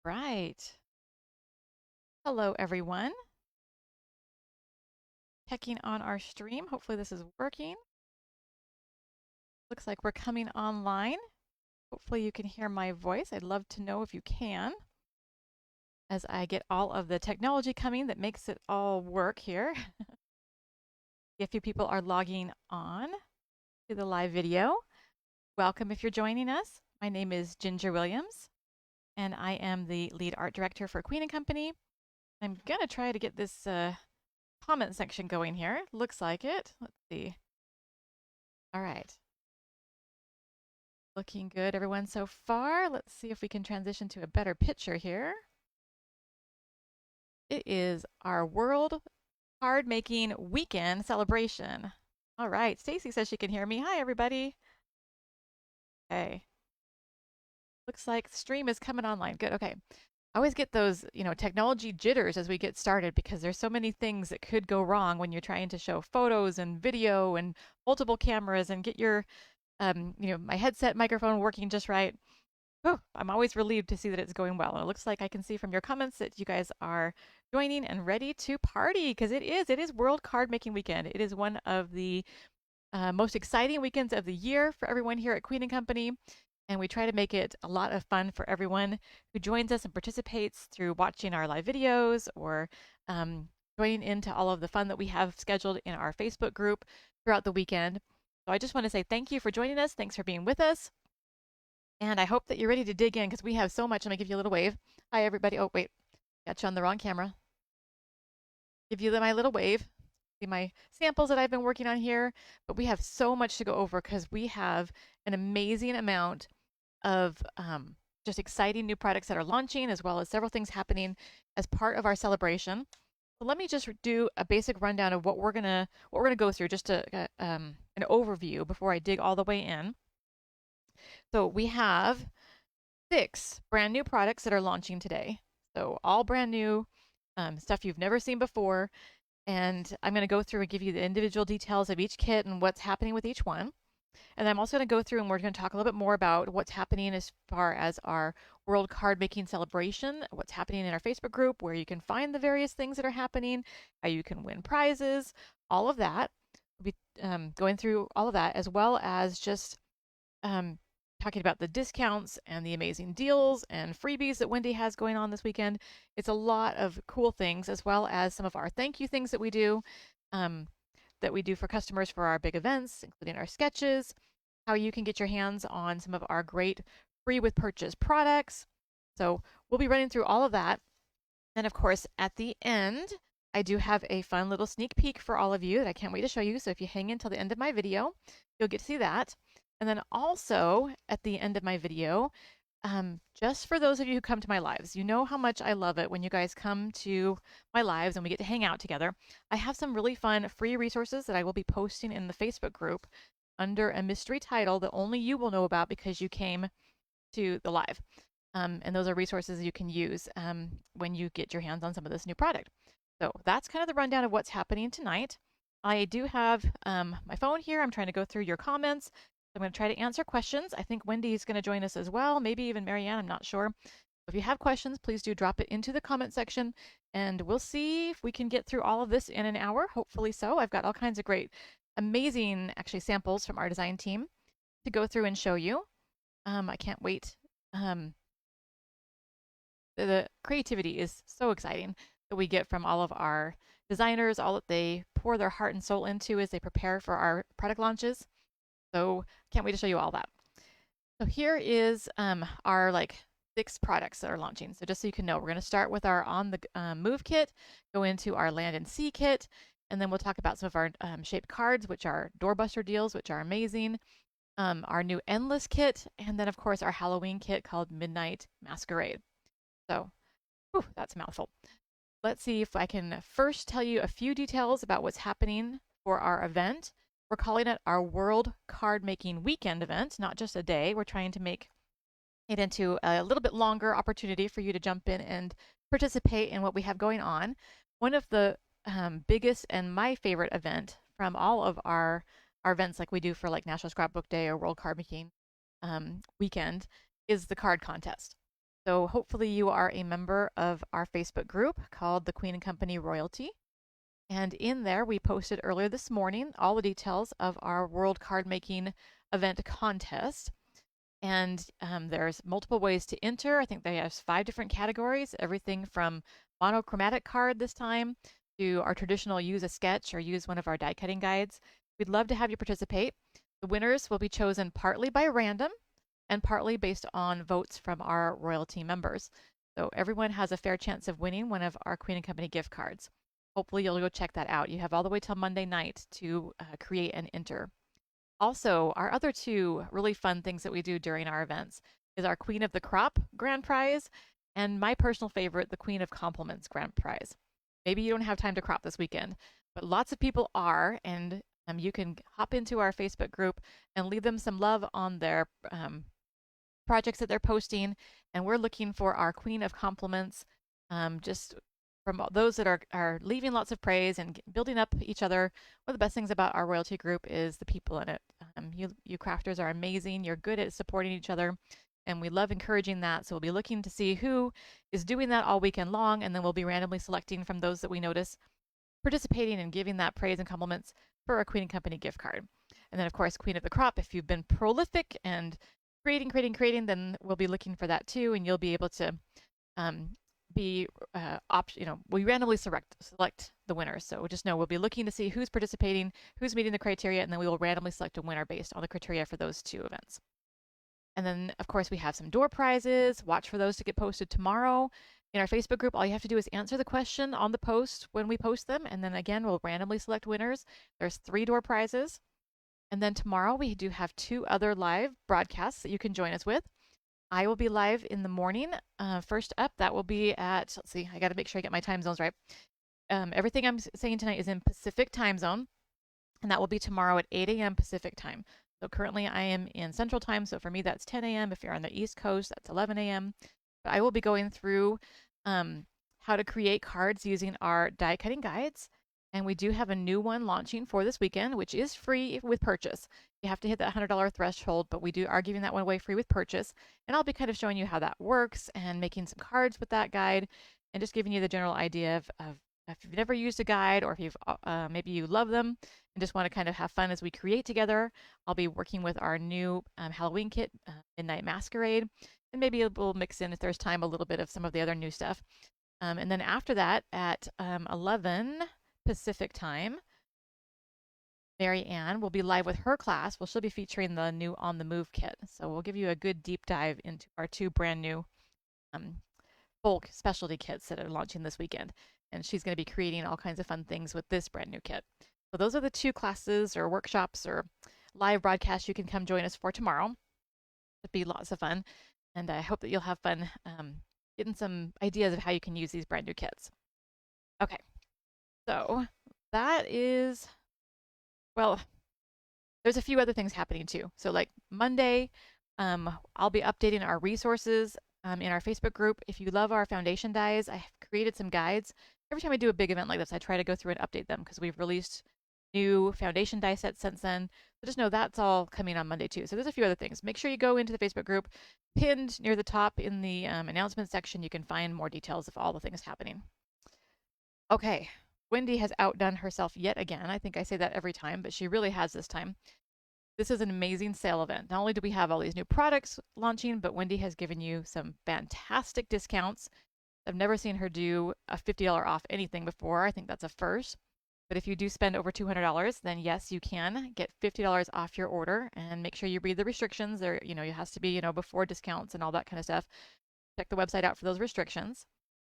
Right. Hello, everyone. Checking on our stream. Hopefully this is working. Looks like we're coming online. Hopefully you can hear my voice. I'd love to know if you can as I get all of the technology coming that makes it all work here. A few people are logging on to the live video. Welcome if you're joining us. My name is Ginger Williams, and I am the lead art director for Queen & Company. I'm going to try to get this comment section going here. Looks like it. Let's see. All right. Looking good, everyone, so far. Let's see if we can transition to a better picture here. It is our World Card Making Weekend celebration. All right, Stacy says she can hear me. Hi, everybody. Okay. Looks like the stream is coming online. Good. Okay. I always get those, technology jitters as we get started because there's so many things that could go wrong when you're trying to show photos and video and multiple cameras and get your, my headset microphone working just right. Whew, I'm always relieved to see that it's going well. And it looks like I can see from your comments that you guys are joining and ready to party because it is World Card Making Weekend. It is one of the most exciting weekends of the year for everyone here at Queen & Company. And we try to make it a lot of fun for everyone who joins us and participates through watching our live videos or joining into all of the fun that we have scheduled in our Facebook group throughout the weekend. So I just want to say thank you for joining us. Thanks for being with us. And I hope that you're ready to dig in because we have so much. Let me give you a little wave. Hi, everybody. Oh, wait. Got you on the wrong camera. Give you my little wave. See my samples that I've been working on here. But we have so much to go over because we have an amazing amount of just exciting new products that are launching, as well as several things happening as part of our celebration. So let me just do a basic rundown of what we're gonna go through, just an overview before I dig all the way in. So we have 6 brand new products that are launching today. So all brand new stuff you've never seen before. And I'm going to go through and give you the individual details of each kit and what's happening with each one. And I'm also going to go through and we're going to talk a little bit more about what's happening as far as our World Card Making celebration, what's happening in our Facebook group, where you can find the various things that are happening, how you can win prizes, all of that. We'll be going through all of that, as well as just talking about the discounts and the amazing deals and freebies that Wendy has going on this weekend. It's a lot of cool things, as well as some of our thank you things that we do. For customers for our big events, including our sketches, how you can get your hands on some of our great free with purchase products. So we'll be running through all of that. And of course, at the end, I do have a fun little sneak peek for all of you that I can't wait to show you. So if you hang until the end of my video, you'll get to see that. And then also at the end of my video, just for those of you who come to my lives, you know how much I love it when you guys come to my lives and we get to hang out together. I have some really fun free resources that I will be posting in the Facebook group under a mystery title that only you will know about because you came to the live. And those are resources you can use when you get your hands on some of this new product. So that's kind of the rundown of what's happening tonight. I do have my phone here. I'm trying to go through your comments. I'm going to try to answer questions. I think Wendy's going to join us as well, maybe even Marianne, I'm not sure. If you have questions, please do drop it into the comment section, and we'll see if we can get through all of this in an hour. Hopefully so. I've got all kinds of great, amazing, actually, samples from our design team to go through and show you. I can't wait. The creativity is so exciting that we get from all of our designers, all that they pour their heart and soul into as they prepare for our product launches. So can't wait to show you all that. So here is our 6 products that are launching. So just so you can know, we're going to start with our On the Move kit, go into our Land and Sea kit, and then we'll talk about some of our shaped cards, which are doorbuster deals, which are amazing, our new Endless kit, and then of course our Halloween kit called Moonlight Masquerade. So, whew, that's a mouthful. Let's see if I can first tell you a few details about what's happening for our event. We're calling it our World Card Making Weekend event, not just a day. We're trying to make it into a little bit longer opportunity for you to jump in and participate in what we have going on. One of the biggest and my favorite event from all of our events, like we do for National Scrapbook Day or World Card Making Weekend, is the card contest. So hopefully you are a member of our Facebook group called the Queen and Company Royalty. And in there, we posted earlier this morning all the details of our World Card Making event contest. And there's multiple ways to enter. I think they have 5 different categories, everything from monochromatic card this time to our traditional use a sketch or use one of our die cutting guides. We'd love to have you participate. The winners will be chosen partly by random and partly based on votes from our royalty members. So everyone has a fair chance of winning one of our Queen and Company gift cards. Hopefully you'll go check that out. You have all the way till Monday night to create and enter. Also, our other 2 really fun things that we do during our events is our Queen of the Crop grand prize and my personal favorite, the Queen of Compliments grand prize. Maybe you don't have time to crop this weekend, but lots of people are, and you can hop into our Facebook group and leave them some love on their projects that they're posting. And we're looking for our Queen of Compliments, just from those that are leaving lots of praise and building up each other. One of the best things about our royalty group is the people in it. You crafters are amazing. You're good at supporting each other, and we love encouraging that. So we'll be looking to see who is doing that all weekend long, and then we'll be randomly selecting from those that we notice participating and giving that praise and compliments for a Queen and Company gift card. And then, of course, Queen of the Crop. If you've been prolific and creating, then we'll be looking for that too, and you'll be able to be we randomly select the winners. So just know we'll be looking to see who's participating, who's meeting the criteria, and then we will randomly select a winner based on the criteria for those 2 events. And then, of course, we have some door prizes. Watch for those to get posted tomorrow. In our Facebook group, all you have to do is answer the question on the post when we post them. And then again, we'll randomly select winners. There's 3 door prizes. And then tomorrow, we do have 2 other live broadcasts that you can join us with. I will be live in the morning. First up, that will be at, let's see, I got to make sure I get my time zones right. Everything I'm saying tonight is in Pacific time zone, and that will be tomorrow at 8 a.m. Pacific time. So currently I am in Central time, so for me that's 10 a.m. If you're on the East Coast, that's 11 a.m. But I will be going through how to create cards using our die cutting guides. And we do have a new one launching for this weekend, which is free with purchase. You have to hit that $100 threshold, but we are giving that one away free with purchase. And I'll be kind of showing you how that works and making some cards with that guide and just giving you the general idea of if you've never used a guide or if you've maybe you love them and just want to kind of have fun as we create together. I'll be working with our new Halloween kit, Moonlight Masquerade, and maybe we'll mix in, if there's time, a little bit of some of the other new stuff. And then after that, at 11 Pacific time, Mary Ann will be live with her class. Well, she'll be featuring the new On the Move kit. So we'll give you a good deep dive into our 2 brand new bulk specialty kits that are launching this weekend. And she's going to be creating all kinds of fun things with this brand new kit. So those are the 2 classes or workshops or live broadcasts you can come join us for tomorrow. It'll be lots of fun. And I hope that you'll have fun getting some ideas of how you can use these brand new kits. Okay, so that is, well, there's a few other things happening too. So like Monday, I'll be updating our resources in our Facebook group. If you love our foundation dies, I've created some guides. Every time I do a big event like this, I try to go through and update them because we've released new foundation die sets since then. So just know that's all coming on Monday too. So there's a few other things. Make sure you go into the Facebook group. Pinned near the top in the announcement section, you can find more details of all the things happening. Okay, Wendy has outdone herself yet again. I think I say that every time, but she really has this time. This is an amazing sale event. Not only do we have all these new products launching, but Wendy has given you some fantastic discounts. I've never seen her do a $50 off anything before. I think that's a first. But if you do spend over $200, then yes, you can get $50 off your order, and make sure you read the restrictions. There, it has to be, before discounts and all that kind of stuff. Check the website out for those restrictions.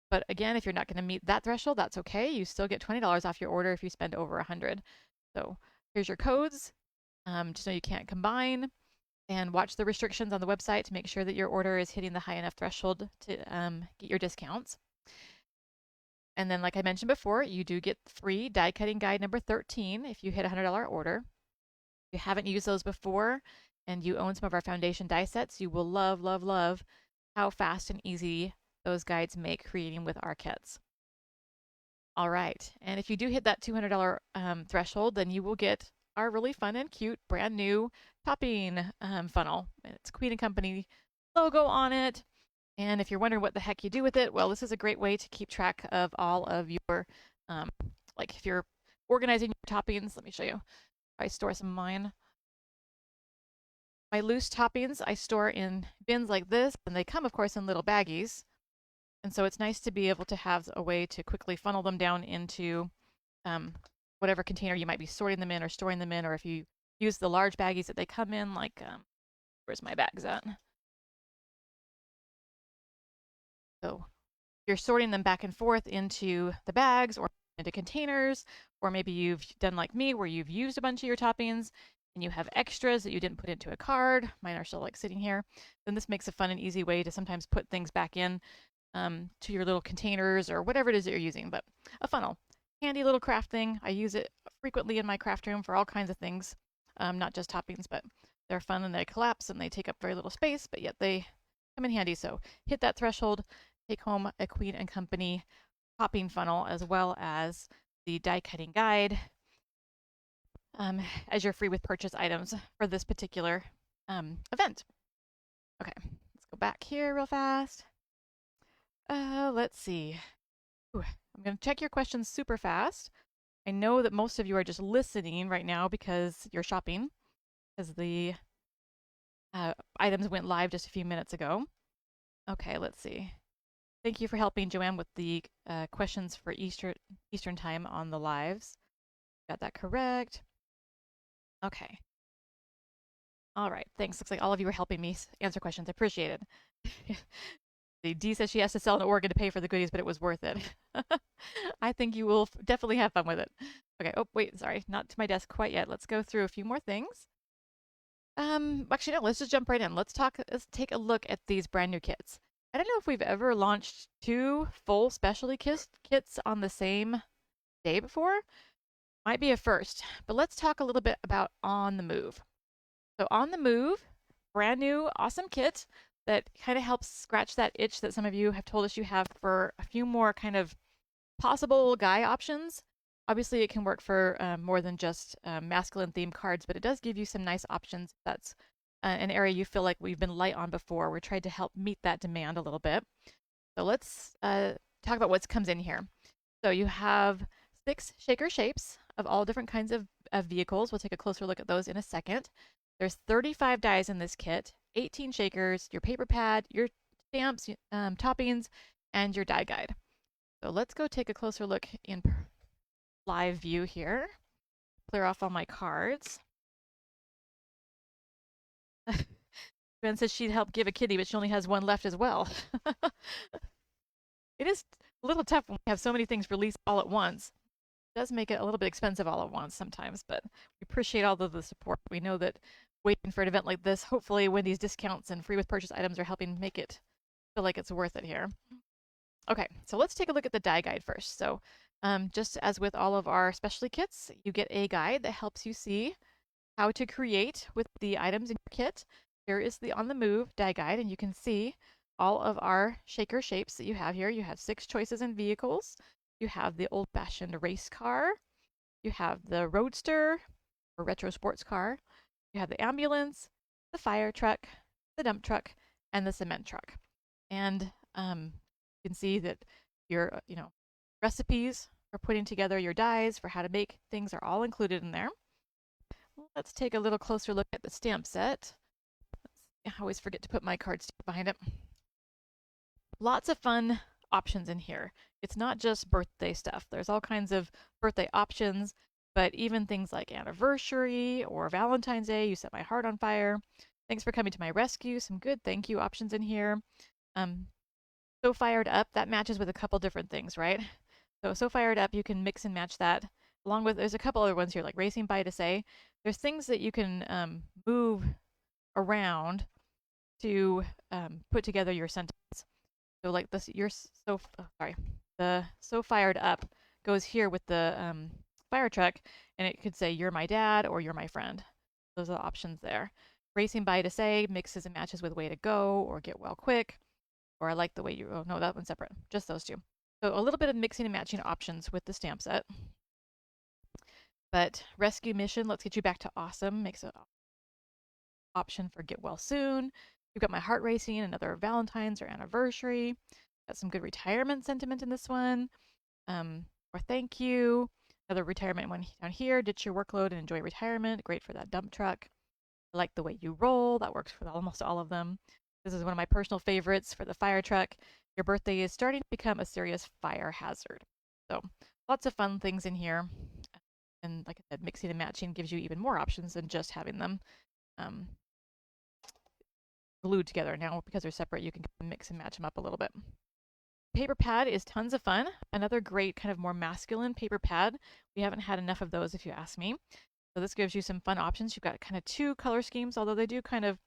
But again, if you're not going to meet that threshold, that's okay. You still get $20 off your order if you spend over $100. So here's your codes. Just know you can't combine, and watch the restrictions on the website to make sure that your order is hitting the high enough threshold to get your discounts. And then, like I mentioned before, you do get free die cutting guide number 13 if you hit a $100 order. If you haven't used those before and you own some of our foundation die sets, you will love, love, love how fast and easy those guides make creating with our kits. All right, and if you do hit that $200 threshold, then you will get our really fun and cute brand new topping funnel. It's Queen and Company logo on it. And if you're wondering what the heck you do with it, well, this is a great way to keep track of all of your, um, like if you're organizing your toppings, let me show you. I store some of mine. My loose toppings I store in bins like this, and they come, of course, in little baggies. And so it's nice to be able to have a way to quickly funnel them down into um, whatever container you might be sorting them in or storing them in, or if you use the large baggies that they come in, like, where's my bags at? So you're sorting them back and forth into the bags or into containers, or maybe you've done like me where you've used a bunch of your toppings and you have extras that you didn't put into a card. Mine are still like sitting here. Then this makes a fun and easy way to sometimes put things back in to your little containers or whatever it is that you're using. But a funnel, handy little craft thing. I use it frequently in my craft room for all kinds of things, not just toppings, but they're fun and they collapse and they take up very little space, but yet they come in handy. So hit that threshold, take home a Queen and Company topping funnel as well as the die cutting guide as your free with purchase items for this particular event. Okay, let's go back here real fast. Let's see. Ooh, I'm going to check your questions super fast. I know that most of you are just listening right now because you're shopping, because the items went live just a few minutes ago. Okay, let's see. Thank you for helping, Joanne, with the questions for Eastern time on the lives. Got that correct. Okay. All right. Thanks. Looks like all of you are helping me answer questions. I appreciate it. The D says she has to sell an organ to pay for the goodies, but it was worth it. I think you will definitely have fun with it. Okay. Oh, wait. Sorry. Not to my desk quite yet. Let's go through a few more things. Actually, no. Let's just jump right in. Let's take a look at these brand new kits. I don't know if we've ever launched 2 full specialty kits on the same day before. Might be a first, but let's talk a little bit about On the Move. So On the Move, brand new, awesome kit that kind of helps scratch that itch that some of you have told us you have for a few more kind of possible guy options. Obviously, it can work for more than just masculine themed cards, but it does give you some nice options. That's an area you feel like we've been light on before. We tried to help meet that demand a little bit. So let's talk about what comes in here. So you have 6 shaker shapes of all different kinds of vehicles. We'll take a closer look at those in a second. There's 35 dies in this kit, 18 shakers, your paper pad, your stamps, toppings, and your die guide. So let's go take a closer look in live view here. Clear off all my cards. Ben says she'd help give a kitty, but she only has one left as well. It is a little tough when we have so many things released all at once. It does make it a little bit expensive all at once sometimes, but we appreciate all of the support. We know that waiting for an event like this, hopefully when these discounts and free with purchase items are helping make it feel like it's worth it here. Okay, so let's take a look at the die guide first. So just as with all of our specialty kits, you get a guide that helps you see how to create with the items in your kit. Here is the On the Move die guide, and you can see all of our shaker shapes that you have here. You have 6 choices in vehicles. You have the old-fashioned race car. You have the roadster or retro sports car. You have the ambulance, the fire truck, the dump truck, and the cement truck. And you can see that your recipes for putting together your dies for how to make things are all included in there. Let's take a little closer look at the stamp set. I always forget to put my card stamp behind it. Lots of fun options in here. It's not just birthday stuff. There's all kinds of birthday options, but even things like anniversary or Valentine's Day, you set my heart on fire. Thanks for coming to my rescue. Some good thank you options in here. So fired up, that matches with a couple different things, right? So fired up, you can mix and match that along with, there's a couple other ones here like racing by to say. There's things that you can move around to put together your sentence. So like this, the so fired up goes here with the fire truck, and it could say you're my dad or you're my friend. Those are the options there. Racing by to say mixes and matches with way to go or get well quick, or I like the way you, oh no, that one's separate. Just those 2. So a little bit of mixing and matching options with the stamp set. But rescue mission, let's get you back to awesome, makes an option for get well soon. We've got my heart racing, another Valentine's or anniversary. Got some good retirement sentiment in this one. Or thank you. Another retirement one down here. Ditch your workload and enjoy retirement. Great for that dump truck. I like the way you roll. That works for almost all of them. This is one of my personal favorites for the fire truck. Your birthday is starting to become a serious fire hazard. So lots of fun things in here. And like I said, mixing and matching gives you even more options than just having them um, glued together. Now, because they're separate, you can mix and match them up a little bit. Paper pad is tons of fun. Another great kind of more masculine paper pad. We haven't had enough of those if you ask me. So this gives you some fun options. You've got kind of two color schemes, although they do kind of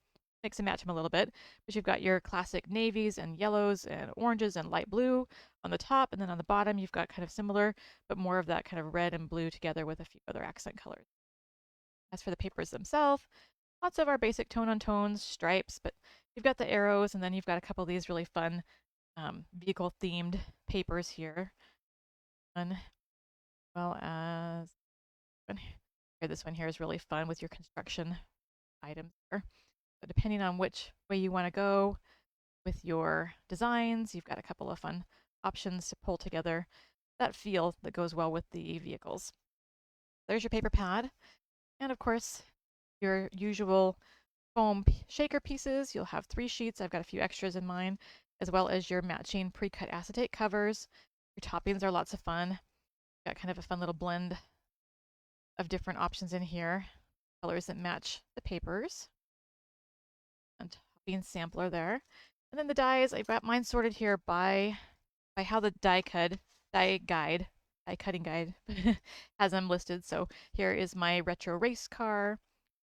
mix and match them a little bit. But you've got your classic navies and yellows and oranges and light blue on the top, and then on the bottom you've got kind of similar, but more of that kind of red and blue together with a few other accent colors. As for the papers themselves, lots of our basic tone-on-tones, stripes, but you've got the arrows, and then you've got a couple of these really fun vehicle-themed papers here. As well as this one here is really fun with your construction items here. So depending on which way you want to go with your designs, you've got a couple of fun options to pull together that feel that goes well with the vehicles. There's your paper pad. And of course, your usual foam shaker pieces. You'll have 3 sheets. I've got a few extras in mine, as well as your matching pre-cut acetate covers. Your toppings are lots of fun. Got kind of a fun little blend of different options in here. Colors that match the papers. And topping sampler there. And then the dies, I've got mine sorted here by how the die cutting guide has them listed. So here is my retro race car,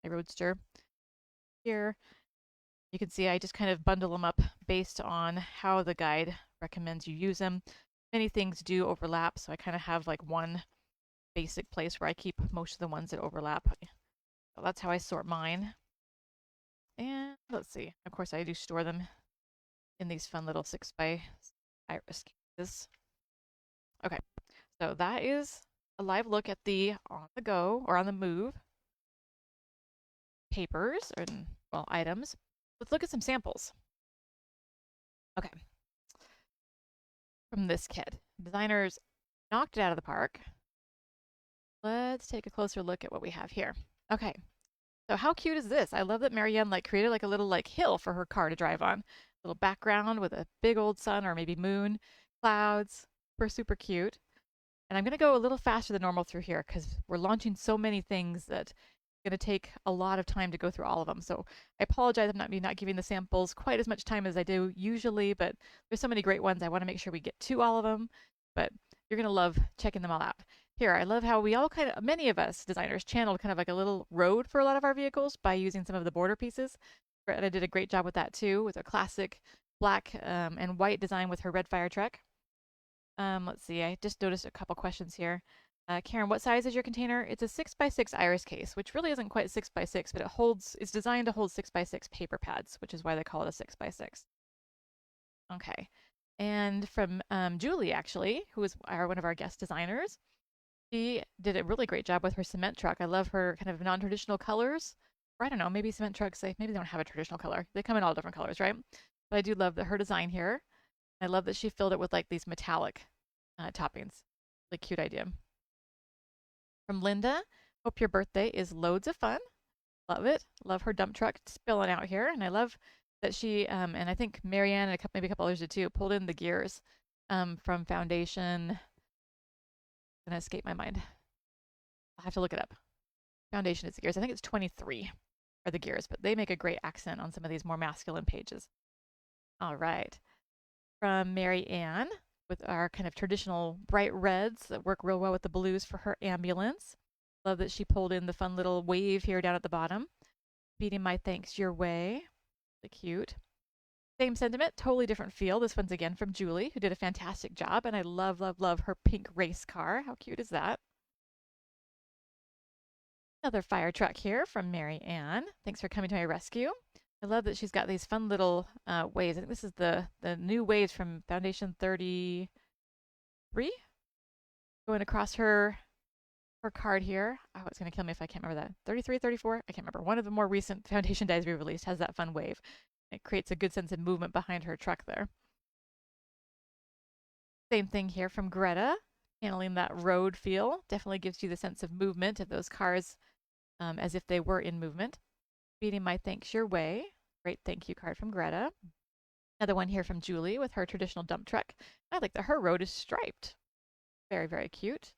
my roadster. Here you can see I just kind of bundle them up based on how the guide recommends you use them. Many things do overlap, so I kind of have like one basic place where I keep most of the ones that overlap. So that's how I sort mine. And let's see, of course I do store them in these fun little 6x iris cases. Okay, so that is a live look at the on the go or on the move papers or well items. Let's look at some samples. Okay, from this kit, designers knocked it out of the park. Let's take a closer look at what we have here. Okay, so how cute is this? I love that Marianne created like a little hill for her car to drive on. A little background with a big old sun or maybe moon, clouds. Super cute. And I'm going to go a little faster than normal through here because we're launching so many things that it's going to take a lot of time to go through all of them. So I apologize I'm not giving the samples quite as much time as I do usually, but there's so many great ones. I want to make sure we get to all of them, but you're going to love checking them all out. Here, I love how we all many of us designers channeled kind of like a little road for a lot of our vehicles by using some of the border pieces. Greta did a great job with that too, with a classic black and white design with her red fire truck. Let's see, I just noticed a couple questions here. Karen, what size is your container? It's a 6x6 iris case, which really isn't quite 6x6, but it's designed to hold 6x6 paper pads, which is why they call it a 6x6. Okay. And from Julie, actually, who is one of our guest designers, she did a really great job with her cement truck. I love her kind of non-traditional colors. Or I don't know, maybe cement trucks, maybe they don't have a traditional color. They come in all different colors, right? But I do love her design here. I love that she filled it with these metallic toppings. Really cute idea. From Linda, hope your birthday is loads of fun. Love it. Love her dump truck spilling out here. And I love that she, and I think Marianne and maybe a couple others did too, pulled in the gears from Foundation. It's going to escape my mind. I'll have to look it up. Foundation is the gears. I think it's 23 are the gears, but they make a great accent on some of these more masculine pages. All right. From Mary Ann with our kind of traditional bright reds that work real well with the blues for her ambulance. Love that she pulled in the fun little wave here down at the bottom. Beating my thanks your way. Really cute. Same sentiment, totally different feel. This one's again from Julie, who did a fantastic job, and I love, love, love her pink race car. How cute is that? Another fire truck here from Mary Ann. Thanks for coming to my rescue. I love that she's got these fun little waves. I think this is the new waves from Foundation 33 going across her card here. Oh, it's going to kill me if I can't remember that. 33, 34? I can't remember. One of the more recent Foundation dies we released has that fun wave. It creates a good sense of movement behind her truck there. Same thing here from Greta, handling that road feel. Definitely gives you the sense of movement of those cars as if they were in movement. Speeding my thanks your way. Great thank you card from Greta. Another one here from Julie with her traditional dump truck. I like that her road is striped. Very, very cute.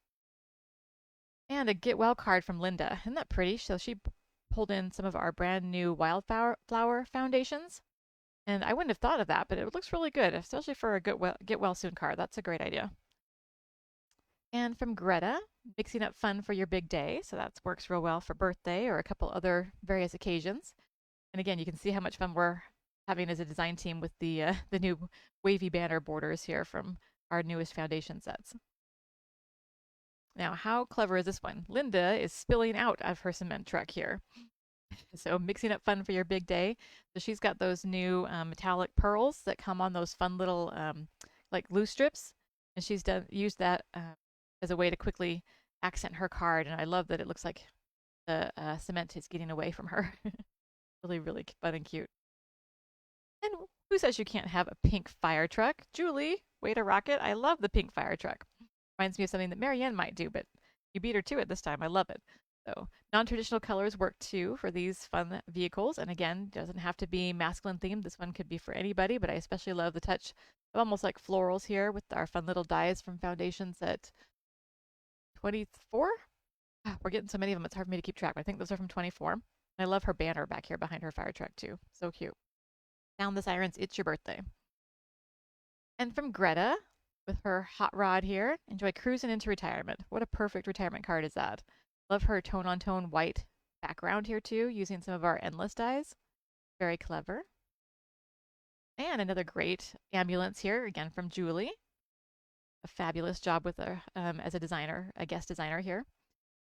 And a get well card from Linda. Isn't that pretty? So she pulled in some of our brand new wildflower foundations. And I wouldn't have thought of that, but it looks really good, especially for a get well soon card. That's a great idea. And from Greta, mixing up fun for your big day. So that works real well for birthday or a couple other various occasions. And again, you can see how much fun we're having as a design team with the new wavy banner borders here from our newest foundation sets. Now, how clever is this one? Linda is spilling out of her cement truck here. So mixing up fun for your big day. So she's got those new metallic pearls that come on those fun little like glue strips, and she's used that as a way to quickly accent her card. And I love that it looks like the cement is getting away from her. Really, really fun and cute. And who says you can't have a pink fire truck? Julie, way to rock it. I love the pink fire truck. Reminds me of something that Marianne might do, but you beat her to it this time. I love it. So non-traditional colors work too for these fun vehicles. And again, doesn't have to be masculine themed. This one could be for anybody, but I especially love the touch of almost like florals here with our fun little dies from Foundations at 24. We're getting so many of them, it's hard for me to keep track, but I think those are from 24. I love her banner back here behind her fire truck too. So cute. Sound the sirens, it's your birthday. And from Greta, with her hot rod here, enjoy cruising into retirement. What a perfect retirement card is that. Love her tone-on-tone white background here too, using some of our endless dies. Very clever. And another great ambulance here, again from Julie. A fabulous job with her as a designer, a guest designer here.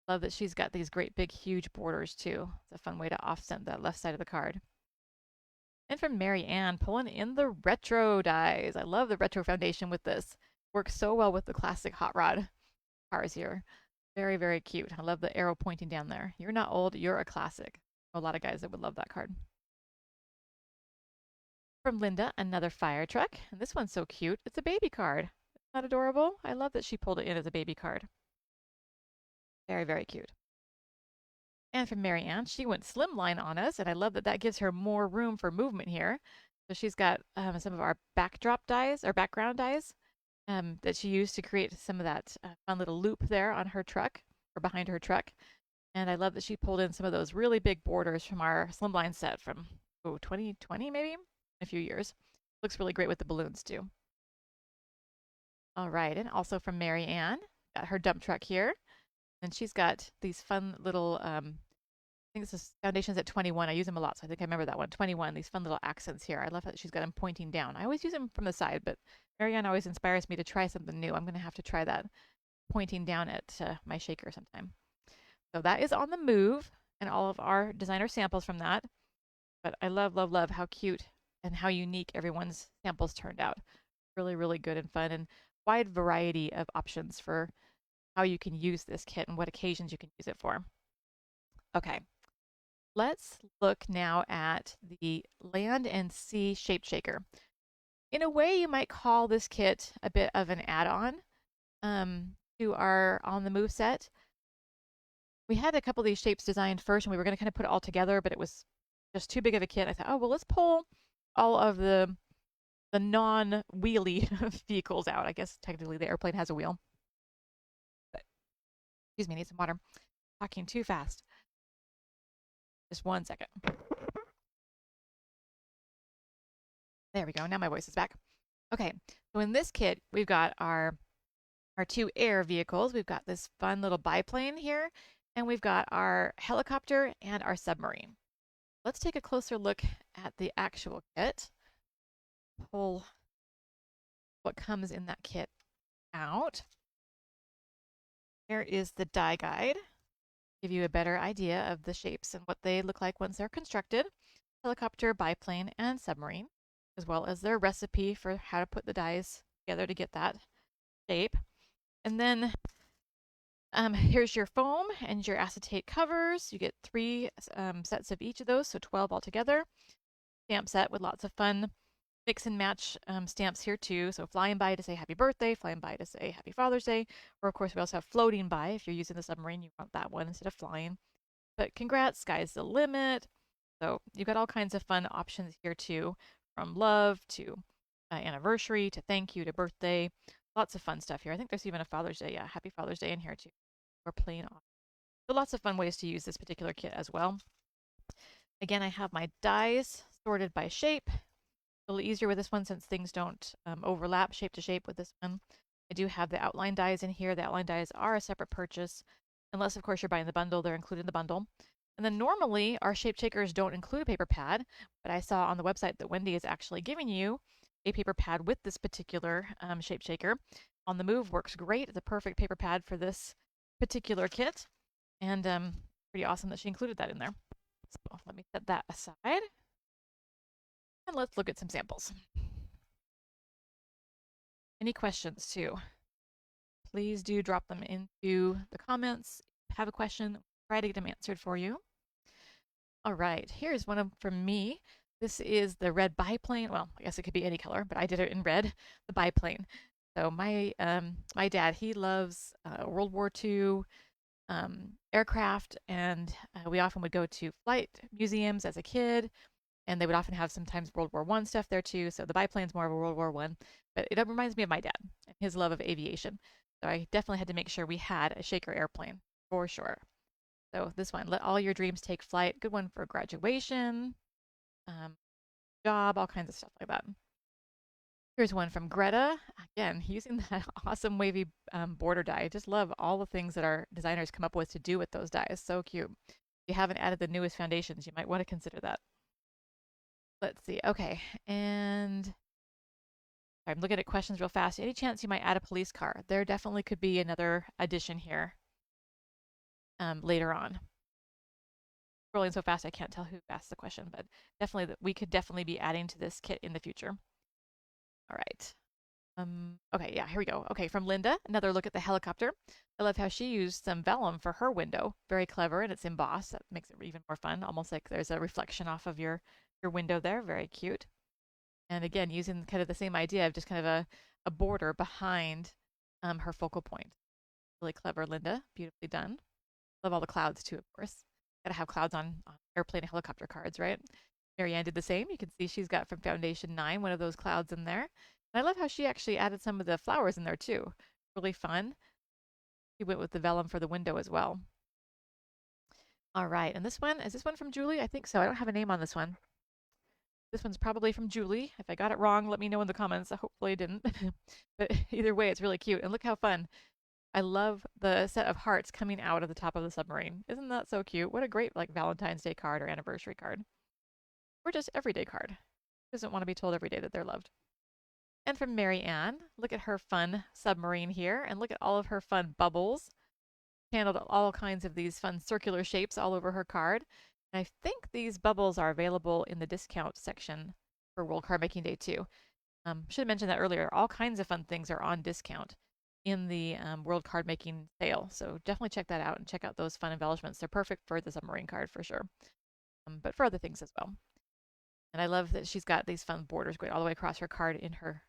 Love that she's got these great big huge borders too. It's a fun way to offset that left side of the card. And from Mary Ann, pulling in the retro dies. I love the retro foundation with this. Works so well with the classic hot rod cars here. Very, very cute. I love the arrow pointing down there. You're not old, you're a classic. A lot of guys that would love that card. From Linda, another fire truck. And this one's so cute. It's a baby card. Isn't that adorable? I love that she pulled it in as a baby card. Very, very cute. And from Mary Ann, she went slimline on us, and I love that that gives her more room for movement here. So she's got some of our backdrop dies, or background dies, that she used to create some of that fun little loop there on her truck, or behind her truck. And I love that she pulled in some of those really big borders from our slimline set from 2020 maybe, a few years. Looks really great with the balloons too. All right, and also from Mary Ann, got her dump truck here. And she's got these fun little, I think this is Foundations at 21. I use them a lot, so I think I remember that one. 21, these fun little accents here. I love that she's got them pointing down. I always use them from the side, but Marianne always inspires me to try something new. I'm going to have to try that pointing down at my shaker sometime. So that is on the move, and all of our designer samples from that. But I love, love, love how cute and how unique everyone's samples turned out. Really, really good and fun, and wide variety of options for how you can use this kit and what occasions you can use it for. Okay, let's look now at the Land and Sea Shape Shaker. In a way, you might call this kit a bit of an add-on to our On the Move set. We had a couple of these shapes designed first, and we were going to kind of put it all together, but it was just too big of a kit. I thought, oh, well, let's pull all of the non-wheelie vehicles out. I guess technically the airplane has a wheel. Excuse me, need some water. Talking too fast. Just 1 second. There we go. Now my voice is back. Okay, so in this kit, we've got our two air vehicles. We've got this fun little biplane here, and we've got our helicopter and our submarine. Let's take a closer look at the actual kit. Pull what comes in that kit out. Here is the die guide. Give you a better idea of the shapes and what they look like once they're constructed. Helicopter, biplane, and submarine, as well as their recipe for how to put the dies together to get that shape. And then here's your foam and your acetate covers. You get 3 sets of each of those, so 12 altogether. stamp set with lots of fun mix and match stamps here too. So flying by to say happy birthday, flying by to say happy Father's Day, or of course we also have floating by. If you're using the submarine, you want that one instead of flying. But congrats, sky's the limit. So you've got all kinds of fun options here too, from love to anniversary to thank you to birthday. Lots of fun stuff here. I think there's even a Father's Day. Yeah, happy Father's Day in here too. Or plain off. So lots of fun ways to use this particular kit as well. Again, I have my dies sorted by shape. A little easier with this one since things don't overlap shape to shape with this one. I do have the outline dies in here. The outline dies are a separate purchase, unless of course you're buying the bundle. They're included in the bundle. And then normally our shape shakers don't include a paper pad, but I saw on the website that Wendy is actually giving you a paper pad with this particular shape shaker. On the Move works great. It's a perfect paper pad for this particular kit, and pretty awesome that she included that in there. So let me set that aside, and let's look at some samples. Any questions too? Please do drop them into the comments. If you have a question, try to get them answered for you. All right, here's one from me. This is the red biplane. Well, I guess it could be any color, but I did it in red, the biplane. So my dad, he loves World War II aircraft, and we often would go to flight museums as a kid, and they would often have sometimes World War I stuff there too. So the biplane's more of a World War I, but it reminds me of my dad and his love of aviation. So I definitely had to make sure we had a shaker airplane for sure. So this one, let all your dreams take flight. Good one for graduation, um, job, all kinds of stuff like that. Here's one from Greta. Again, using that awesome wavy border die. I just love all the things that our designers come up with to do with those dies. So cute. If you haven't added the newest foundations, you might want to consider that. Let's see. Okay. And I'm looking at questions real fast. Any chance you might add a police car? There definitely could be another addition here later on. Scrolling so fast I can't tell who asked the question, but definitely we could definitely be adding to this kit in the future. All right. Okay, yeah, here we go. Okay, from Linda, another look at the helicopter. I love how she used some vellum for her window. Very clever, and it's embossed. That makes it even more fun. Almost like there's a reflection off of your window there. Very cute. And again, using kind of the same idea of just kind of a border behind her focal point. Really clever, Linda. Beautifully done. Love all the clouds too, of course. Gotta have clouds on airplane and helicopter cards, right? Marianne did the same. You can see she's got from Foundation 9 one of those clouds in there. And I love how she actually added some of the flowers in there too. Really fun. She went with the vellum for the window as well. All right, and this one, is this one from Julie? I think so. I don't have a name on this one. This one's probably from Julie. If I got it wrong, let me know in the comments. Hopefully I didn't. But either way, it's really cute. And look how fun. I love the set of hearts coming out of the top of the submarine. Isn't that so cute? What a great like Valentine's Day card or anniversary card. Or just everyday card. Who doesn't want to be told every day that they're loved? And from Mary Ann, look at her fun submarine here, and look at all of her fun bubbles. Handled all kinds of these fun circular shapes all over her card. And I think these bubbles are available in the discount section for World Card Making Day too. Should have mentioned that earlier. All kinds of fun things are on discount in the World Card Making sale. So definitely check that out and check out those fun embellishments. They're perfect for the submarine card for sure, but for other things as well. And I love that she's got these fun borders going all the way across her card in her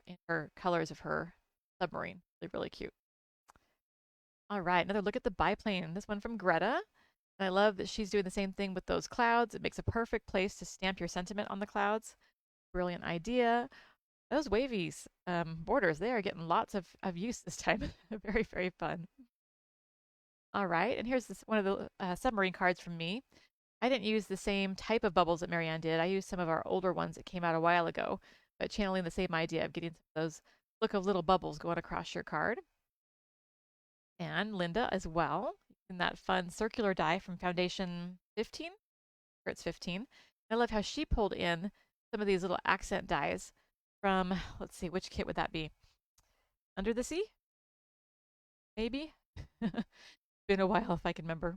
colors of her submarine. Really, really cute. All right, another look at the biplane. This one from Greta. And I love that she's doing the same thing with those clouds. It makes a perfect place to stamp your sentiment on the clouds. Brilliant idea. Those wavy borders, they are getting lots of use this time. Very, very fun. All right, and here's one of the submarine cards from me. I didn't use the same type of bubbles that Marianne did. I used some of our older ones that came out a while ago, but channeling the same idea of getting those look of little bubbles going across your card. And Linda as well, in that fun circular die from Foundation 15, or it's 15. I love how she pulled in some of these little accent dies from, let's see, which kit would that be? Under the Sea? Maybe? Been a while if I can remember.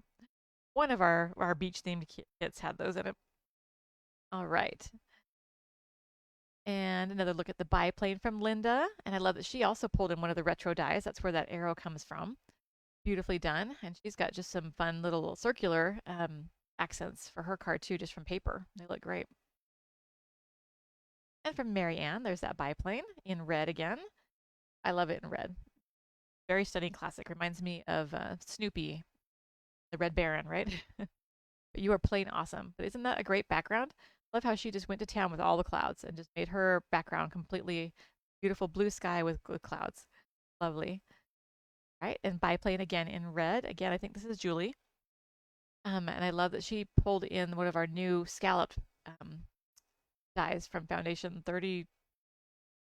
One of our beach-themed kits had those in it. All right. And another look at the biplane from Linda. And I love that she also pulled in one of the retro dies. That's where that arrow comes from. Beautifully done. And she's got just some fun little circular accents for her card too, just from paper. They look great. And from Marianne, there's that biplane in red again. I love it in red. Very stunning classic. Reminds me of Snoopy, the Red Baron, right? But you are plain awesome. But isn't that a great background? Love how she just went to town with all the clouds and just made her background completely beautiful blue sky with clouds. Lovely. All right, and biplane again in red. Again, I think this is Julie. And I love that she pulled in one of our new scalloped dies from Foundation 30,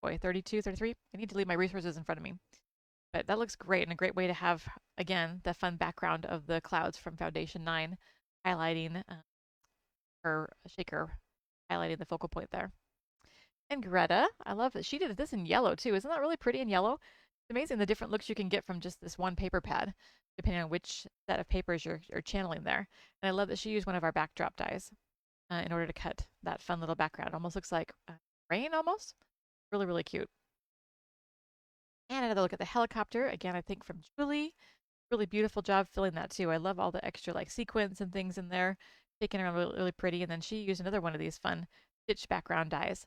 boy, 32, 33. I need to leave my resources in front of me. But that looks great and a great way to have, again, the fun background of the clouds from Foundation 9 highlighting her shaker, highlighting the focal point there. And Greta, I love that she did this in yellow too. Isn't that really pretty in yellow? It's amazing the different looks you can get from just this one paper pad, depending on which set of papers you're channeling there. And I love that she used one of our backdrop dies in order to cut that fun little background. Almost looks like rain almost. Really, really cute. And another look at the helicopter. Again, I think from Julie. Really beautiful job filling that too. I love all the extra like sequins and things in there. Taken around really, really pretty. And then she used another one of these fun stitch background dies.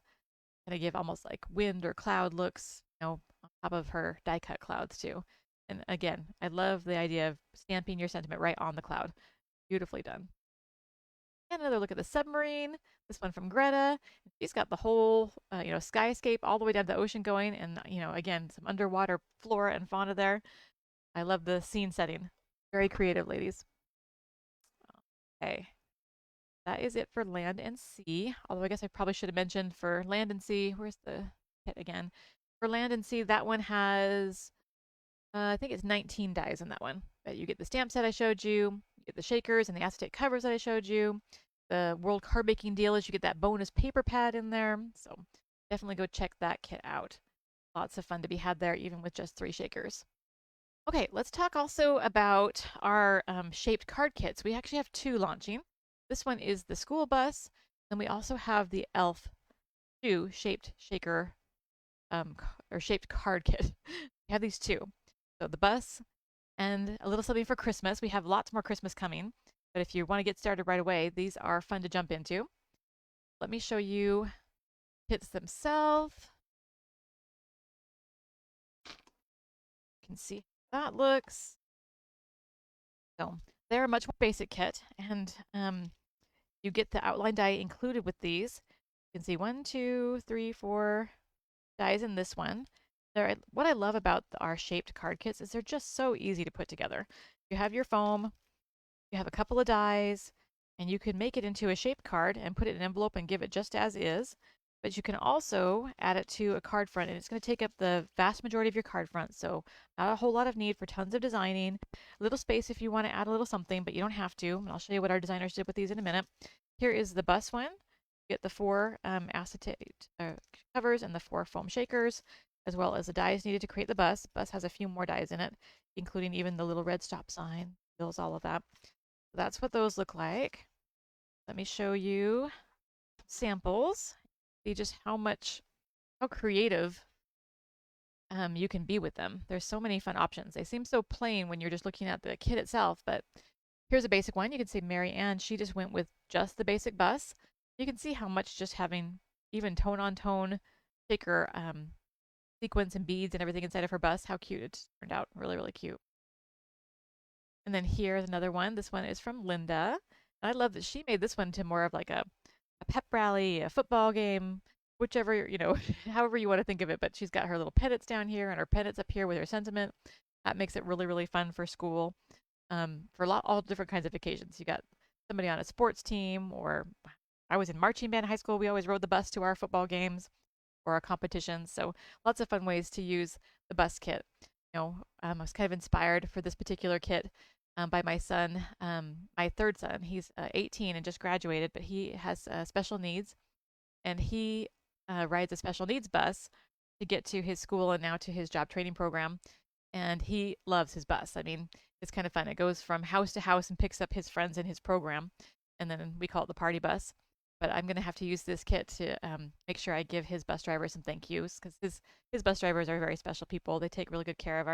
Gonna give almost like wind or cloud looks, on top of her die cut clouds too. And again, I love the idea of stamping your sentiment right on the cloud. Beautifully done. And another look at the submarine. This one from Greta. She's got the whole, skyscape all the way down to the ocean going, and again, some underwater flora and fauna there. I love the scene setting. Very creative, ladies. Okay, that is it for land and sea. Although I guess I probably should have mentioned for land and sea. Where's the kit again? For land and sea, that one has, I think it's 19 dies in that one. But you get the stamp set I showed you, you get the shakers and the acetate covers that I showed you. The World Card Making deal is you get that bonus paper pad in there. So definitely go check that kit out. Lots of fun to be had there, even with just 3 shakers. Okay, let's talk also about our shaped card kits. We actually have 2 launching. This one is the school bus, and we also have the ELF 2 shaped shaker or shaped card kit. We have these 2. So the bus and a little something for Christmas. We have lots more Christmas coming, but if you want to get started right away, these are fun to jump into. Let me show you kits themselves. You can see how that looks. So they're a much more basic kit, and you get the outline die included with these. You can see 1, 2, 3, 4 dies in this one. What I love about our shaped card kits is they're just so easy to put together. You have your foam, you have a couple of dies, and you can make it into a shaped card and put it in an envelope and give it just as is. But you can also add it to a card front, and it's going to take up the vast majority of your card front. So not a whole lot of need for tons of designing. A little space if you want to add a little something, but you don't have to. And I'll show you what our designers did with these in a minute. Here is the bus one. You get the 4 acetate covers and the 4 foam shakers, as well as the dies needed to create the bus. Bus has a few more dies in it, including even the little red stop sign, wheels, all of that. So that's what those look like. Let me show you samples. See just how creative you can be with them. There's so many fun options. They seem so plain when you're just looking at the kit itself, but here's a basic one. You can see Mary Ann, she just went with just the basic bus. You can see how much just having even tone-on-tone shaker sequins and beads and everything inside of her bus, how cute it turned out. Really, really cute. And then here's another one. This one is from Linda. And I love that she made this one to more of like a pep rally, a football game, whichever, however you want to think of it. But she's got her little pennants down here and her pennants up here with her sentiment. That makes it really, really fun for school, for all different kinds of occasions. You got somebody on a sports team, or I was in marching band in high school. We always rode the bus to our football games or our competitions. So lots of fun ways to use the bus kit. I was kind of inspired for this particular kit by my son, my 3rd son. He's 18 and just graduated, but he has special needs, and he rides a special needs bus to get to his school and now to his job training program. And he loves his bus. I mean, it's kind of fun. It goes from house to house and picks up his friends in his program, and then we call it the party bus. But I'm going to have to use this kit to make sure I give his bus driver some thank yous, because his bus drivers are very special people. They take really good care of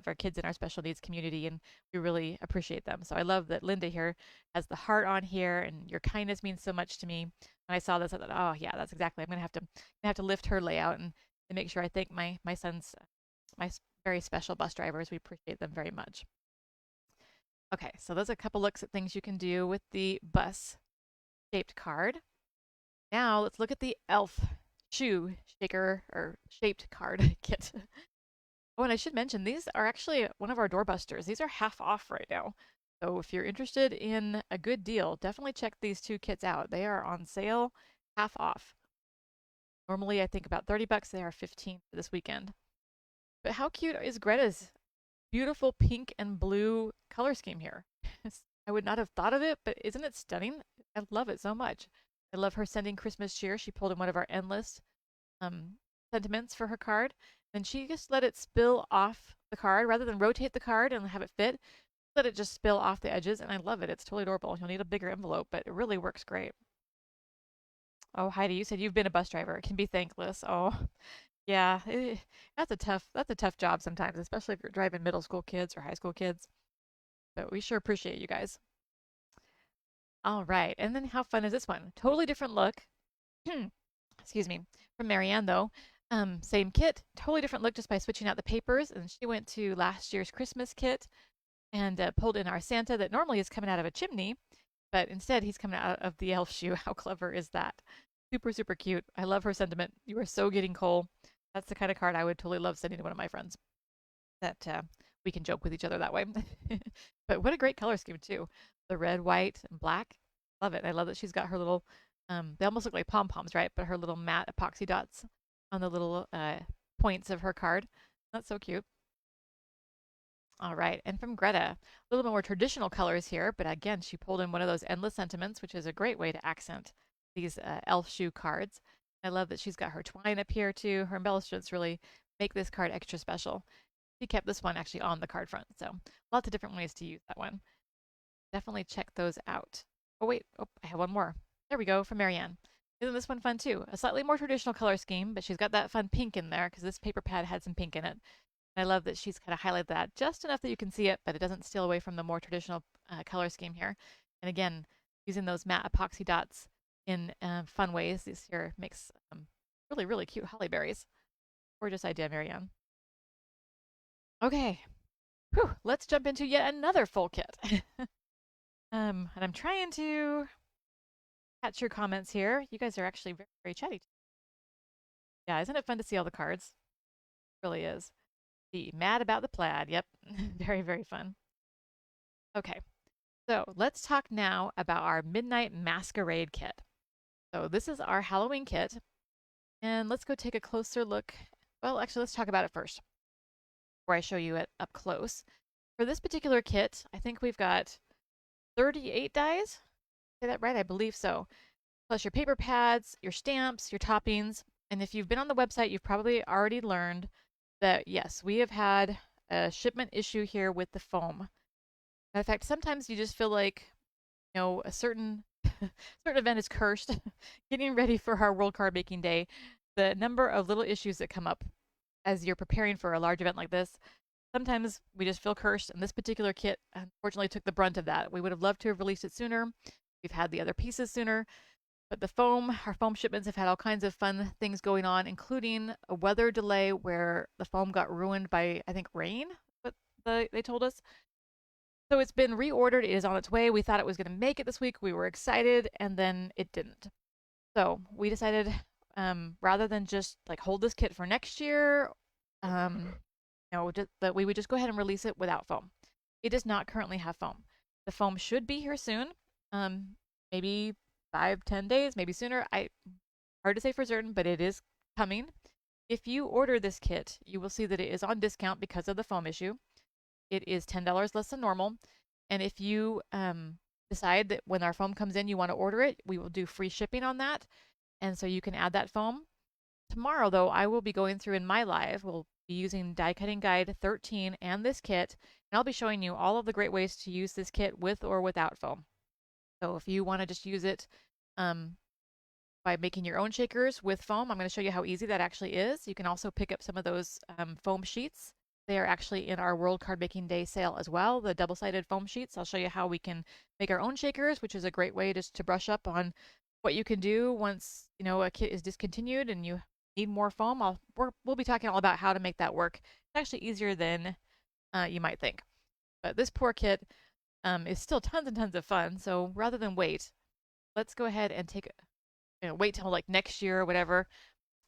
our kids in our special needs community, and we really appreciate them. So I love that Linda here has the heart on here, and your kindness means so much to me. When I saw this, I thought, oh yeah, that's exactly. I'm gonna have to lift her layout and make sure I thank my son's my very special bus drivers. We appreciate them very much. Okay, so those are a couple looks at things you can do with the bus shaped card. Now let's look at the elf shoe shaker or shaped card kit. Oh, and I should mention these are actually one of our doorbusters. These are half off right now. So if you're interested in a good deal, definitely check these two kits out. They are on sale, half off. Normally I think about 30 bucks. They are 15 for this weekend. But how cute is Greta's beautiful pink and blue color scheme here? I would not have thought of it, but isn't it stunning? I love it so much. I love her sending Christmas cheer. She pulled in one of our endless um, sentiments for her card. Then she just let it spill off the card rather than rotate the card and have it fit. Let it just spill off the edges, and I love it. It's totally adorable. You'll need a bigger envelope, but it really works great. Oh, Heidi, you said you've been a bus driver. It can be thankless. Oh, yeah, that's a tough job sometimes, especially if you're driving middle school kids or high school kids. But we sure appreciate you guys. All right, and then how fun is this one? Totally different look. Excuse me. From Marianne though. Same kit, totally different look just by switching out the papers. And she went to last year's Christmas kit and pulled in our Santa that normally is coming out of a chimney, but instead he's coming out of the elf shoe. How clever is that? Super, super cute. I love her sentiment. You are so getting coal. That's the kind of card I would totally love sending to one of my friends. That we can joke with each other that way. But what a great color scheme too. The red, white, and black. Love it. I love that she's got her little, they almost look like pom-poms, right? But her little matte epoxy dots on the little points of her card. That's so cute. All right, and from Greta, a little bit more traditional colors here, but again, she pulled in one of those endless sentiments, which is a great way to accent these elf shoe cards. I love that she's got her twine up here too. Her embellishments really make this card extra special. She kept this one actually on the card front, so lots of different ways to use that one. Definitely check those out. Oh wait, oh, I have one more. There we go, from Marianne. Isn't this one fun too? A slightly more traditional color scheme, but she's got that fun pink in there because this paper pad had some pink in it. I love that she's kind of highlighted that just enough that you can see it, but it doesn't steal away from the more traditional color scheme here. And again, using those matte epoxy dots in fun ways. This here makes really, really cute holly berries. Gorgeous idea, Marianne. Okay, whew, let's jump into yet another full kit. And I'm trying to catch your comments here. You guys are actually very, very chatty. Yeah, isn't it fun to see all the cards? It really is. Be mad about the plaid. Yep, very, very fun. Okay, so let's talk now about our Midnight Masquerade kit. So this is our Halloween kit, and let's go take a closer look. Well, actually, let's talk about it first before I show you it up close. For this particular kit, I think we've got 38 dies. Say that right? I believe so. Plus your paper pads, your stamps, your toppings. And if you've been on the website, you've probably already learned that, yes, we have had a shipment issue here with the foam. In fact, sometimes you just feel like, a certain certain event is cursed. Getting ready for our World Card Making Day, the number of little issues that come up as you're preparing for a large event like this, sometimes we just feel cursed, and this particular kit unfortunately took the brunt of that. We would have loved to have released it sooner. We've had the other pieces sooner, but our foam shipments have had all kinds of fun things going on, including a weather delay where the foam got ruined by, I think, rain, but they told us. So it's been reordered. It is on its way. We thought it was going to make it this week. We were excited, and then it didn't. So we decided, rather than just like hold this kit for next year, that we would just go ahead and release it without foam. It does not currently have foam. The foam should be here soon. Maybe 5-10 days, maybe sooner. Hard to say for certain, but it is coming. If you order this kit, you will see that it is on discount because of the foam issue. It is $10 less than normal. And if you decide that when our foam comes in, you want to order it, we will do free shipping on that. And so you can add that foam. Tomorrow, though, I will be going through in my live. We'll be using Die Cutting Guide 13 and this kit. And I'll be showing you all of the great ways to use this kit with or without foam. So if you want to just use it by making your own shakers with foam, I'm going to show you how easy that actually is. You can also pick up some of those foam sheets. They are actually in our World Card Making Day sale as well, the double-sided foam sheets. I'll show you how we can make our own shakers, which is a great way just to brush up on what you can do once, a kit is discontinued and you need more foam, we'll be talking all about how to make that work. It's actually easier than you might think. But this poor kit is still tons and tons of fun. So rather than wait, let's go ahead and wait till like next year or whatever.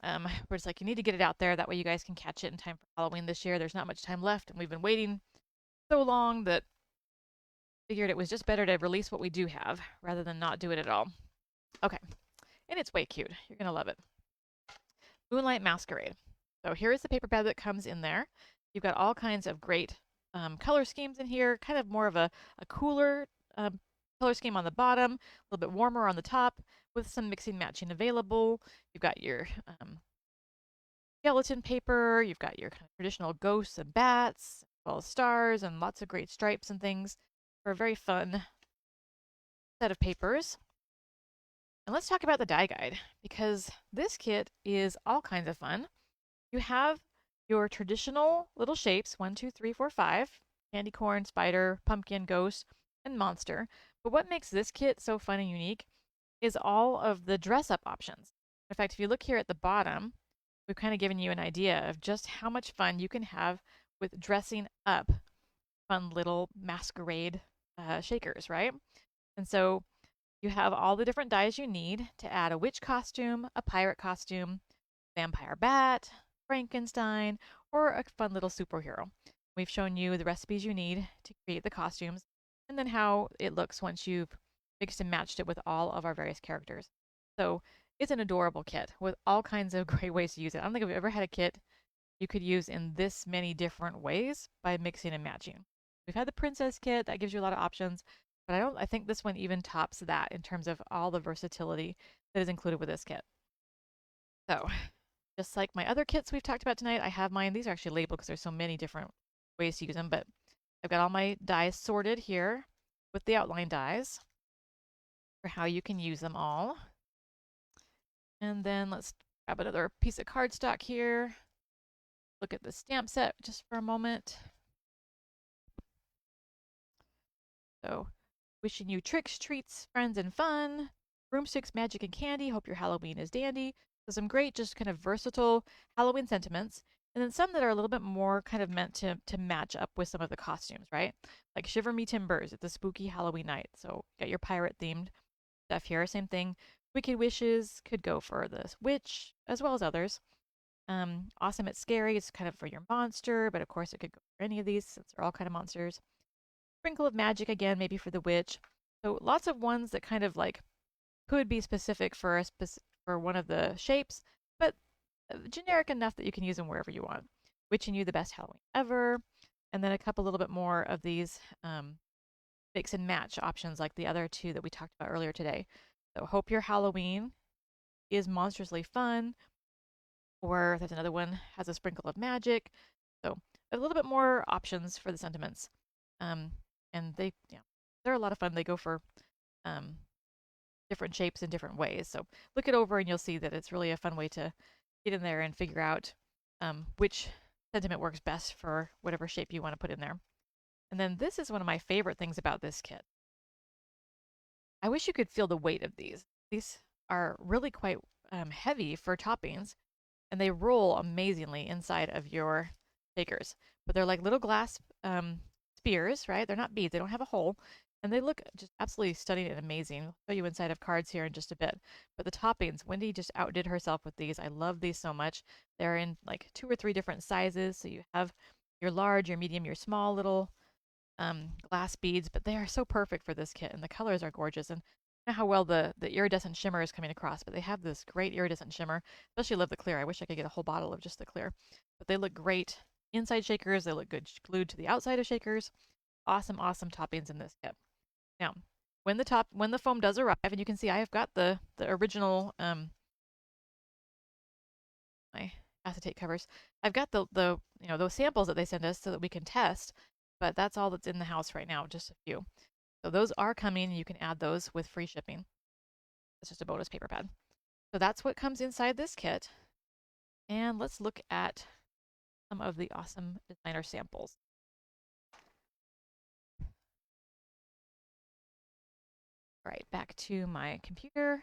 We're just like, you need to get it out there. That way you guys can catch it in time for Halloween this year. There's not much time left, and we've been waiting so long that I figured it was just better to release what we do have rather than not do it at all. Okay, and it's way cute. You're going to love it. Moonlight Masquerade. So here is the paper pad that comes in there. You've got all kinds of great color schemes in here, kind of more of a cooler color scheme on the bottom, a little bit warmer on the top, with some mixing matching available. You've got your skeleton paper, you've got your kind of traditional ghosts and bats, as well as stars and lots of great stripes and things for a very fun set of papers. And let's talk about the die guide, because this kit is all kinds of fun. You have your traditional little shapes, 1, 2, 3, 4, 5, candy corn, spider, pumpkin, ghost, and monster. But what makes this kit so fun and unique is all of the dress up options. In fact, if you look here at the bottom, we've kind of given you an idea of just how much fun you can have with dressing up fun little masquerade shakers, right? And so you have all the different dyes you need to add a witch costume, a pirate costume, vampire bat, Frankenstein, or a fun little superhero. We've shown you the recipes you need to create the costumes, and then how it looks once you've mixed and matched it with all of our various characters. So it's an adorable kit with all kinds of great ways to use it. I don't think I've ever had a kit you could use in this many different ways by mixing and matching. We've had the princess kit that gives you a lot of options, but I think this one even tops that in terms of all the versatility that is included with this kit. So, just like my other kits we've talked about tonight, I have mine. These are actually labeled because there's so many different ways to use them, but I've got all my dies sorted here with the outline dies for how you can use them all. And then let's grab another piece of cardstock here. Look at the stamp set just for a moment. So, wishing you tricks, treats, friends, and fun. Broomsticks, magic, and candy. Hope your Halloween is dandy. So, some great, just kind of versatile Halloween sentiments. And then some that are a little bit more kind of meant to match up with some of the costumes, right? Like Shiver Me Timbers, it's a spooky Halloween night. So, got your pirate themed stuff here. Same thing. Wicked Wishes could go for this witch as well as others. Awesome It's Scary is kind of for your monster, but of course it could go for any of these since they're all kind of monsters. Sprinkle of Magic again, maybe for the witch. So lots of ones that kind of like could be specific for for one of the shapes, but generic enough that you can use them wherever you want. Witching You the Best Halloween Ever, and then a couple little bit more of these mix and match options like the other two that we talked about earlier today. So Hope Your Halloween is monstrously fun, or there's another one has a sprinkle of magic. So a little bit more options for the sentiments. And they're a lot of fun. They go for different shapes in different ways. So look it over and you'll see that it's really a fun way to get in there and figure out which sentiment works best for whatever shape you want to put in there. And then this is one of my favorite things about this kit. I wish you could feel the weight of these. These are really quite heavy for toppings, and they roll amazingly inside of your shakers. But they're like little glass spears, right? They're not beads. They don't have a hole. And they look just absolutely stunning and amazing. I'll show you inside of cards here in just a bit. But the toppings, Wendy just outdid herself with these. I love these so much. They're in like 2 or 3 different sizes. So you have your large, your medium, your small little glass beads. But they are so perfect for this kit. And the colors are gorgeous. And I know how well the iridescent shimmer is coming across. But they have this great iridescent shimmer. Especially love the clear. I wish I could get a whole bottle of just the clear. But they look great inside shakers. They look good glued to the outside of shakers. Awesome, awesome toppings in this kit. Now, when the foam does arrive, and you can see I have got the original my acetate covers. I've got the those samples that they send us so that we can test, but that's all that's in the house right now, just a few. So those are coming. You can add those with free shipping. It's just a bonus paper pad. So that's what comes inside this kit. And let's look at some of the awesome designer samples. All right, back to my computer.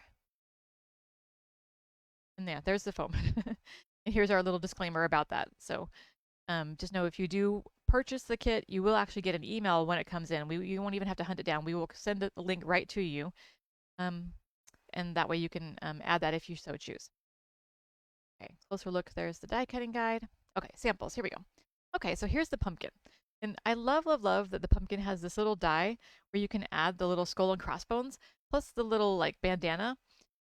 And yeah, there's the foam. And here's our little disclaimer about that. So just know if you do purchase the kit, you will actually get an email when it comes in. You won't even have to hunt it down. We will send the link right to you. Um, and that way you can add that if you so choose. Okay, closer look. There's the die cutting guide. Okay, samples. Here we go. Okay, so here's the pumpkin. And I love, love, love that the pumpkin has this little die where you can add the little skull and crossbones, plus the little like bandana.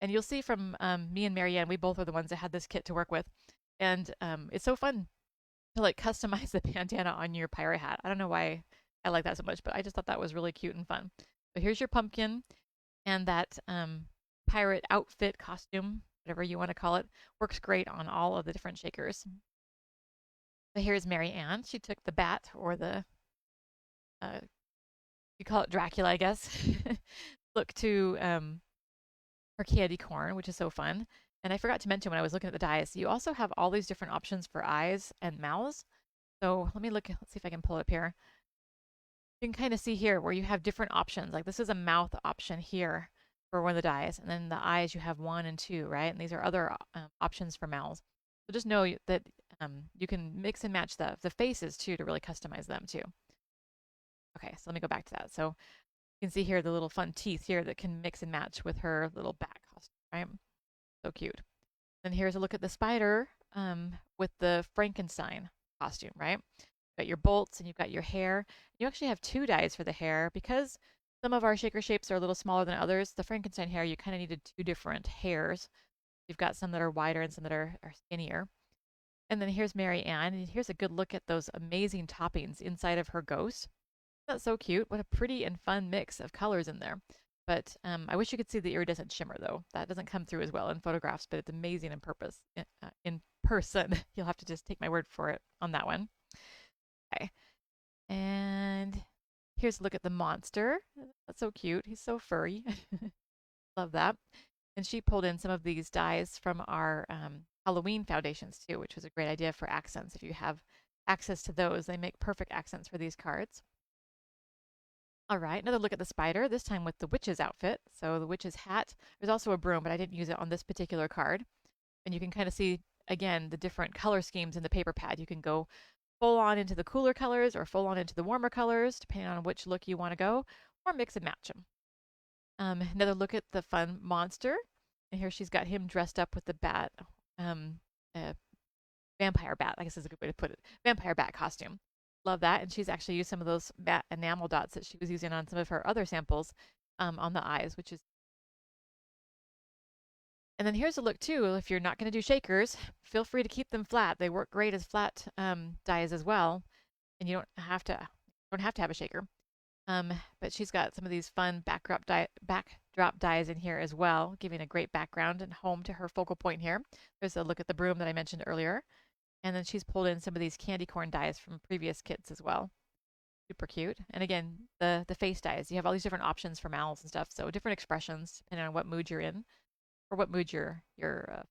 And you'll see from me and Marianne, we both are the ones that had this kit to work with. And it's so fun to like customize the bandana on your pirate hat. I don't know why I like that so much, but I just thought that was really cute and fun. So here's your pumpkin and that pirate outfit costume, whatever you want to call it, works great on all of the different shakers. So here's Mary Ann. She took the bat or the you call it Dracula, I guess. Look to her candy corn, which is so fun. And I forgot to mention when I was looking at the dies, you also have all these different options for eyes and mouths. So let me look, let's see if I can pull it up here. You can kind of see here where you have different options. Like this is a mouth option here for one of the dies. And then the eyes, you have 1 and 2, right? And these are other options for mouths. So just know that you can mix and match the faces too to really customize them too. Okay, so let me go back to that. So you can see here the little fun teeth here that can mix and match with her little back costume, right? So cute. Then here's a look at the spider with the Frankenstein costume, right? You've got your bolts and you've got your hair. You actually have 2 dies for the hair because some of our shaker shapes are a little smaller than others. The Frankenstein hair, you kind of needed 2 different hairs. You've got some that are wider and some that are skinnier. And then here's Mary Ann, and here's a good look at those amazing toppings inside of her ghost. That's so cute. What a pretty and fun mix of colors in there. But I wish you could see the iridescent shimmer, though. That doesn't come through as well in photographs, but it's amazing in person. You'll have to just take my word for it on that one. Okay. And here's a look at the monster. That's so cute. He's so furry. Love that. And she pulled in some of these dies from our Halloween foundations, too, which was a great idea for accents. If you have access to those, they make perfect accents for these cards. All right, another look at the spider, this time with the witch's outfit. So the witch's hat. There's also a broom, but I didn't use it on this particular card. And you can kind of see, again, the different color schemes in the paper pad. You can go full on into the cooler colors or full on into the warmer colors, depending on which look you want to go, or mix and match them. Another look at the fun monster. And here she's got him dressed up with the bat, vampire bat, I guess is a good way to put it, vampire bat costume. Love that. And she's actually used some of those matte enamel dots that she was using on some of her other samples on the eyes, which is. And then here's a look too. If you're not going to do shakers, feel free to keep them flat. They work great as flat dies as well, and you don't have to have a shaker. But she's got some of these fun backdrop dies in here as well, giving a great background and home to her focal point here. There's a look at the broom that I mentioned earlier. And then she's pulled in some of these candy corn dies from previous kits as well. Super cute. And again, the face dies. You have all these different options for mouths and stuff. So different expressions depending on what mood you're in or what mood your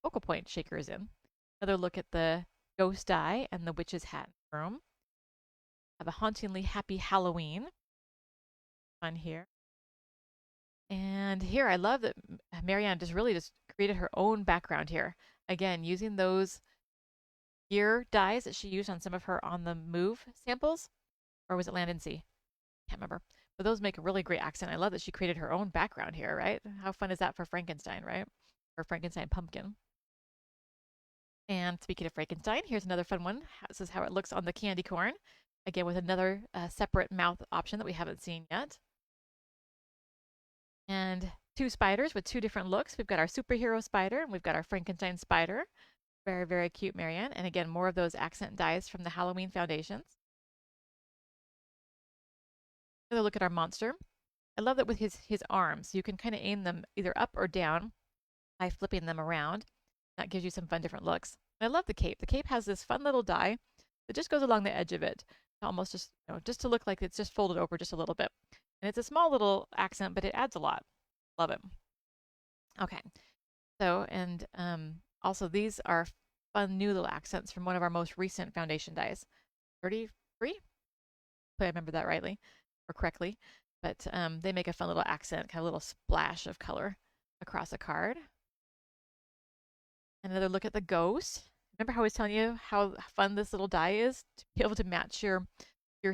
focal point shaker is in. Another look at the ghost die and the witch's hat room. Have a hauntingly happy Halloween. Fun here. And here I love that Marianne just really just created her own background here. Again, using those gear dies that she used on some of her on the move samples, or was it land and sea? Can't remember. But those make a really great accent. I love that she created her own background here, right? How fun is that for Frankenstein, right? Or Frankenstein pumpkin. And speaking of Frankenstein, here's another fun one. This is how it looks on the candy corn. Again, with another separate mouth option that we haven't seen yet. And 2 spiders with 2 different looks. We've got our superhero spider and we've got our Frankenstein spider. Very, very cute, Marianne. And again, more of those accent dies from the Halloween foundations. Another look at our monster. I love that with his arms, you can kind of aim them either up or down by flipping them around. That gives you some fun different looks. And I love the cape. The cape has this fun little die that just goes along the edge of it, almost just to look like it's just folded over just a little bit. And it's a small little accent, but it adds a lot. Love it. Okay. So, and also these are fun new little accents from one of our most recent foundation dies. 33? Hope I remember that rightly or correctly. But they make a fun little accent, kind of little splash of color across a card. Another look at the ghost. Remember how I was telling you how fun this little die is to be able to match your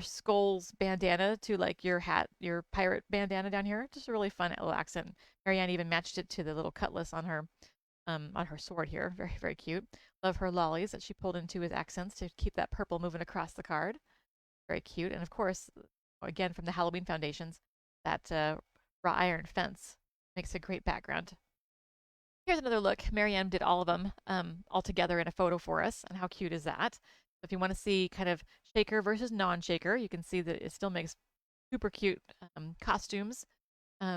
skull's bandana to like your hat, your pirate bandana down here. Just a really fun little accent. Marianne even matched it to the little cutlass on her sword here. Very, very cute. Love her lollies that she pulled into as accents to keep that purple moving across the card. Very cute. And of course, again from the Halloween foundations, that raw iron fence makes a great background. Here's another look. Marianne did all of them all together in a photo for us. And how cute is that? If you want to see kind of shaker versus non-shaker, you can see that it still makes super cute costumes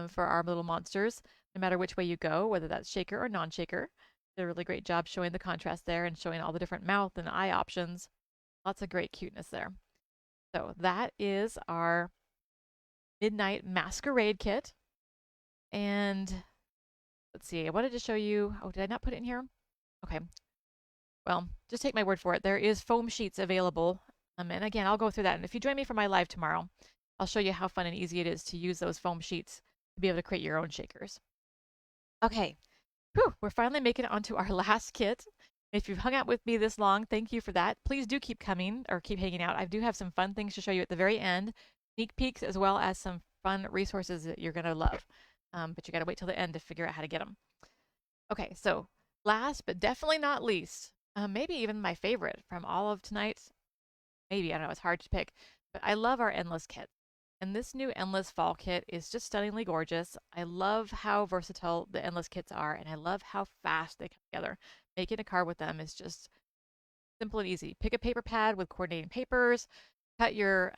for our little monsters, no matter which way you go, whether that's shaker or non-shaker. Did a really great job showing the contrast there and showing all the different mouth and eye options. Lots of great cuteness there. So that is our Midnight Masquerade kit. And let's see, I wanted to show you. Oh, did I not put it in here? Okay. Well, just take my word for it. There is foam sheets available. And again, I'll go through that. And if you join me for my live tomorrow, I'll show you how fun and easy it is to use those foam sheets to be able to create your own shakers. Okay. Whew, we're finally making it onto our last kit. If you've hung out with me this long, thank you for that. Please do keep coming or keep hanging out. I do have some fun things to show you at the very end, sneak peeks, as well as some fun resources that you're going to love. But you got to wait till the end to figure out how to get them. Okay, so last but definitely not least, maybe even my favorite from all of tonight. Maybe, I don't know, it's hard to pick, but I love our Endless kit. And this new Endless Fall kit is just stunningly gorgeous. I love how versatile the Endless kits are, and I love how fast they come together. Making a card with them is just simple and easy. Pick a paper pad with coordinating papers, cut your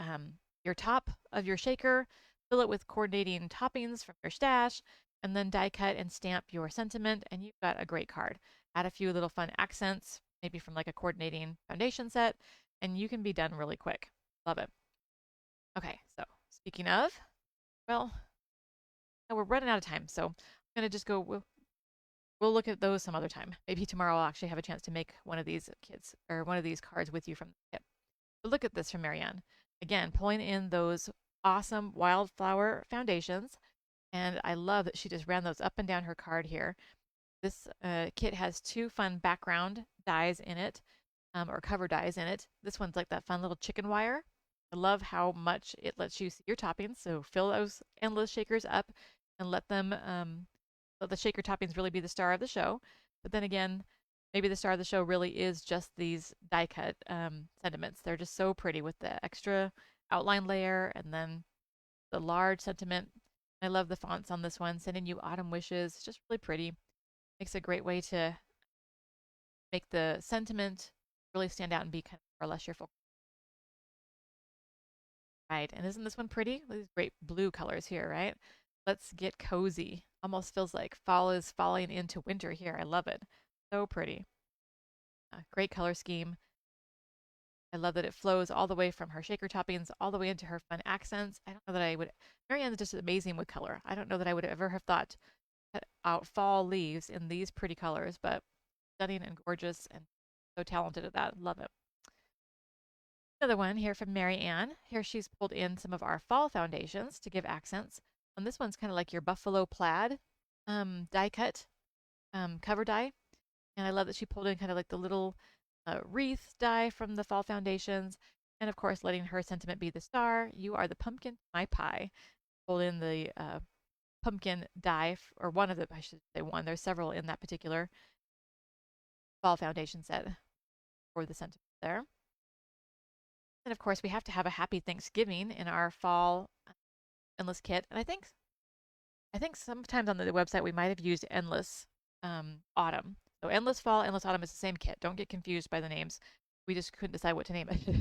top of your shaker, fill it with coordinating toppings from your stash, and then die cut and stamp your sentiment, and you've got a great card. Add a few little fun accents, maybe from like a coordinating foundation set, and you can be done really quick. Love it. Okay, so speaking of, well, we're running out of time, so I'm gonna just go. We'll look at those some other time. Maybe tomorrow I'll actually have a chance to make one of these kits or one of these cards with you from the kit. But look at this from Marianne. Again, pulling in those awesome wildflower foundations. And I love that she just ran those up and down her card here. This kit has two fun background dies in it, or cover dies in it. This one's like that fun little chicken wire. I love how much it lets you see your toppings. So fill those endless shakers up and let the shaker toppings really be the star of the show. But then again, maybe the star of the show really is just these die cut sentiments. They're just so pretty with the extra outline layer and then the large sentiment. I love the fonts on this one. Sending you autumn wishes. It's just really pretty. Makes a great way to make the sentiment really stand out and be kind of more or less your focal. Right, and isn't this one pretty? These great blue colors here, right? Let's get cozy. Almost feels like fall is falling into winter here. I love it. So pretty. Great color scheme. I love that it flows all the way from her shaker toppings all the way into her fun accents. I don't know that I would. Marianne's just amazing with color. I don't know that I would ever have thought out fall leaves in these pretty colors, but stunning and gorgeous and so talented at that. Love it. Another one here from Mary Ann. Here she's pulled in some of our fall foundations to give accents. And this one's kind of like your buffalo plaid die cut cover die. And I love that she pulled in kind of like the little wreath die from the fall foundations. And of course, letting her sentiment be the star. You are the pumpkin to my pie. Pulled in the pumpkin die, or one of the, I should say one. There's several in that particular fall foundation set for the sentiment there. And of course, we have to have a happy Thanksgiving in our fall endless kit. And I think sometimes on the website we might have used endless autumn. So endless fall, endless autumn is the same kit. Don't get confused by the names. We just couldn't decide what to name it.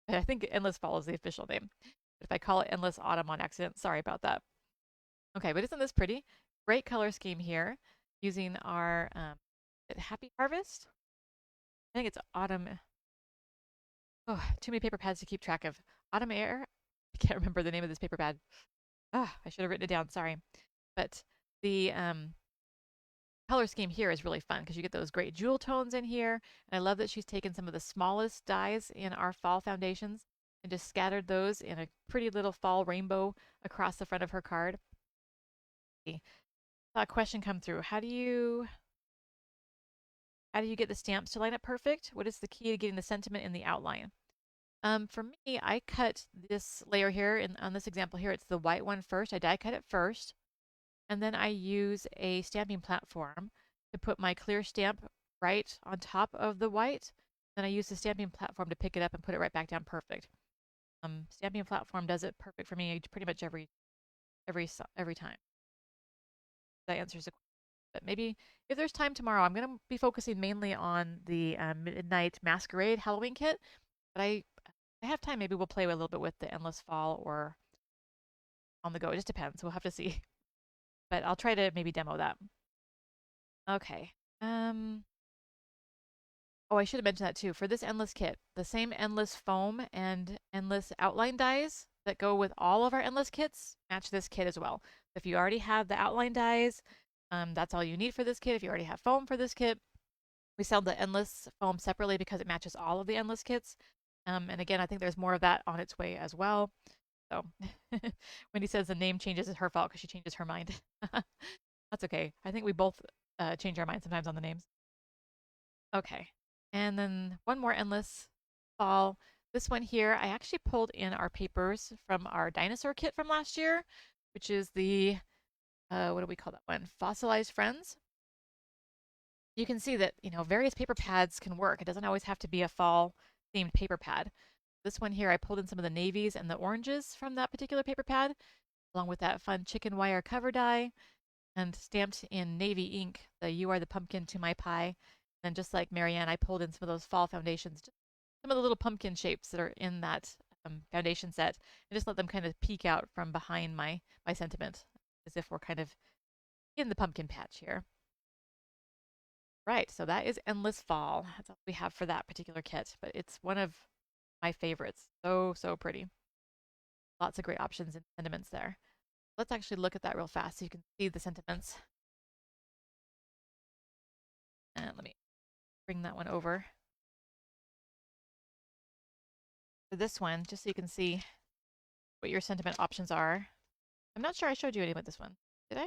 I think endless fall is the official name. But if I call it endless autumn on accident, sorry about that. Okay, but isn't this pretty? Great color scheme here using our Happy Harvest. I think it's autumn. Oh, too many paper pads to keep track of. Autumn Air. I can't remember the name of this paper pad. Ah, I should have written it down. Sorry. But the color scheme here is really fun because you get those great jewel tones in here. And I love that she's taken some of the smallest dies in our fall foundations and just scattered those in a pretty little fall rainbow across the front of her card. I saw a question come through. How do you how do you get the stamps to line up perfect? What is the key to getting the sentiment in the outline? For me, I cut this layer here, on this example here, it's the white one first. I die cut it first, and then I use a stamping platform to put my clear stamp right on top of the white. Then I use the stamping platform to pick it up and put it right back down perfect. Stamping platform does it perfect for me pretty much every time. That answers the question. But maybe if there's time tomorrow, I'm going to be focusing mainly on the Midnight Masquerade Halloween kit. But I have time. Maybe we'll play a little bit with the Endless Fall or on the go. It just depends. We'll have to see. But I'll try to maybe demo that. Okay. Oh, I should have mentioned that too. For this Endless kit, the same Endless foam and Endless outline dies that go with all of our Endless kits match this kit as well. If you already have the outline dies, that's all you need for this kit. If you already have foam for this kit, we sell the Endless foam separately because it matches all of the Endless kits. And again, I think there's more of that on its way as well. So Wendy says the name changes is her fault because she changes her mind. That's okay. I think we both change our mind sometimes on the names. Okay. And then one more Endless Fall. This one here, I actually pulled in our papers from our dinosaur kit from last year, which is the, what do we call that one? Fossilized Friends. You can see that, various paper pads can work. It doesn't always have to be a fall themed paper pad. This one here, I pulled in some of the navies and the oranges from that particular paper pad, along with that fun chicken wire cover die, and stamped in navy ink, the You Are the Pumpkin to My Pie. And just like Marianne, I pulled in some of those fall foundations, just some of the little pumpkin shapes that are in that foundation set, and just let them kind of peek out from behind my sentiment, as if we're kind of in the pumpkin patch here. Right, so that is Endless Fall. That's all we have for that particular kit, but it's one of my favorites. So, so pretty. Lots of great options and sentiments there. Let's actually look at that real fast so you can see the sentiments. And let me bring that one over. For this one, just so you can see what your sentiment options are. I'm not sure I showed you any with this one. Did I?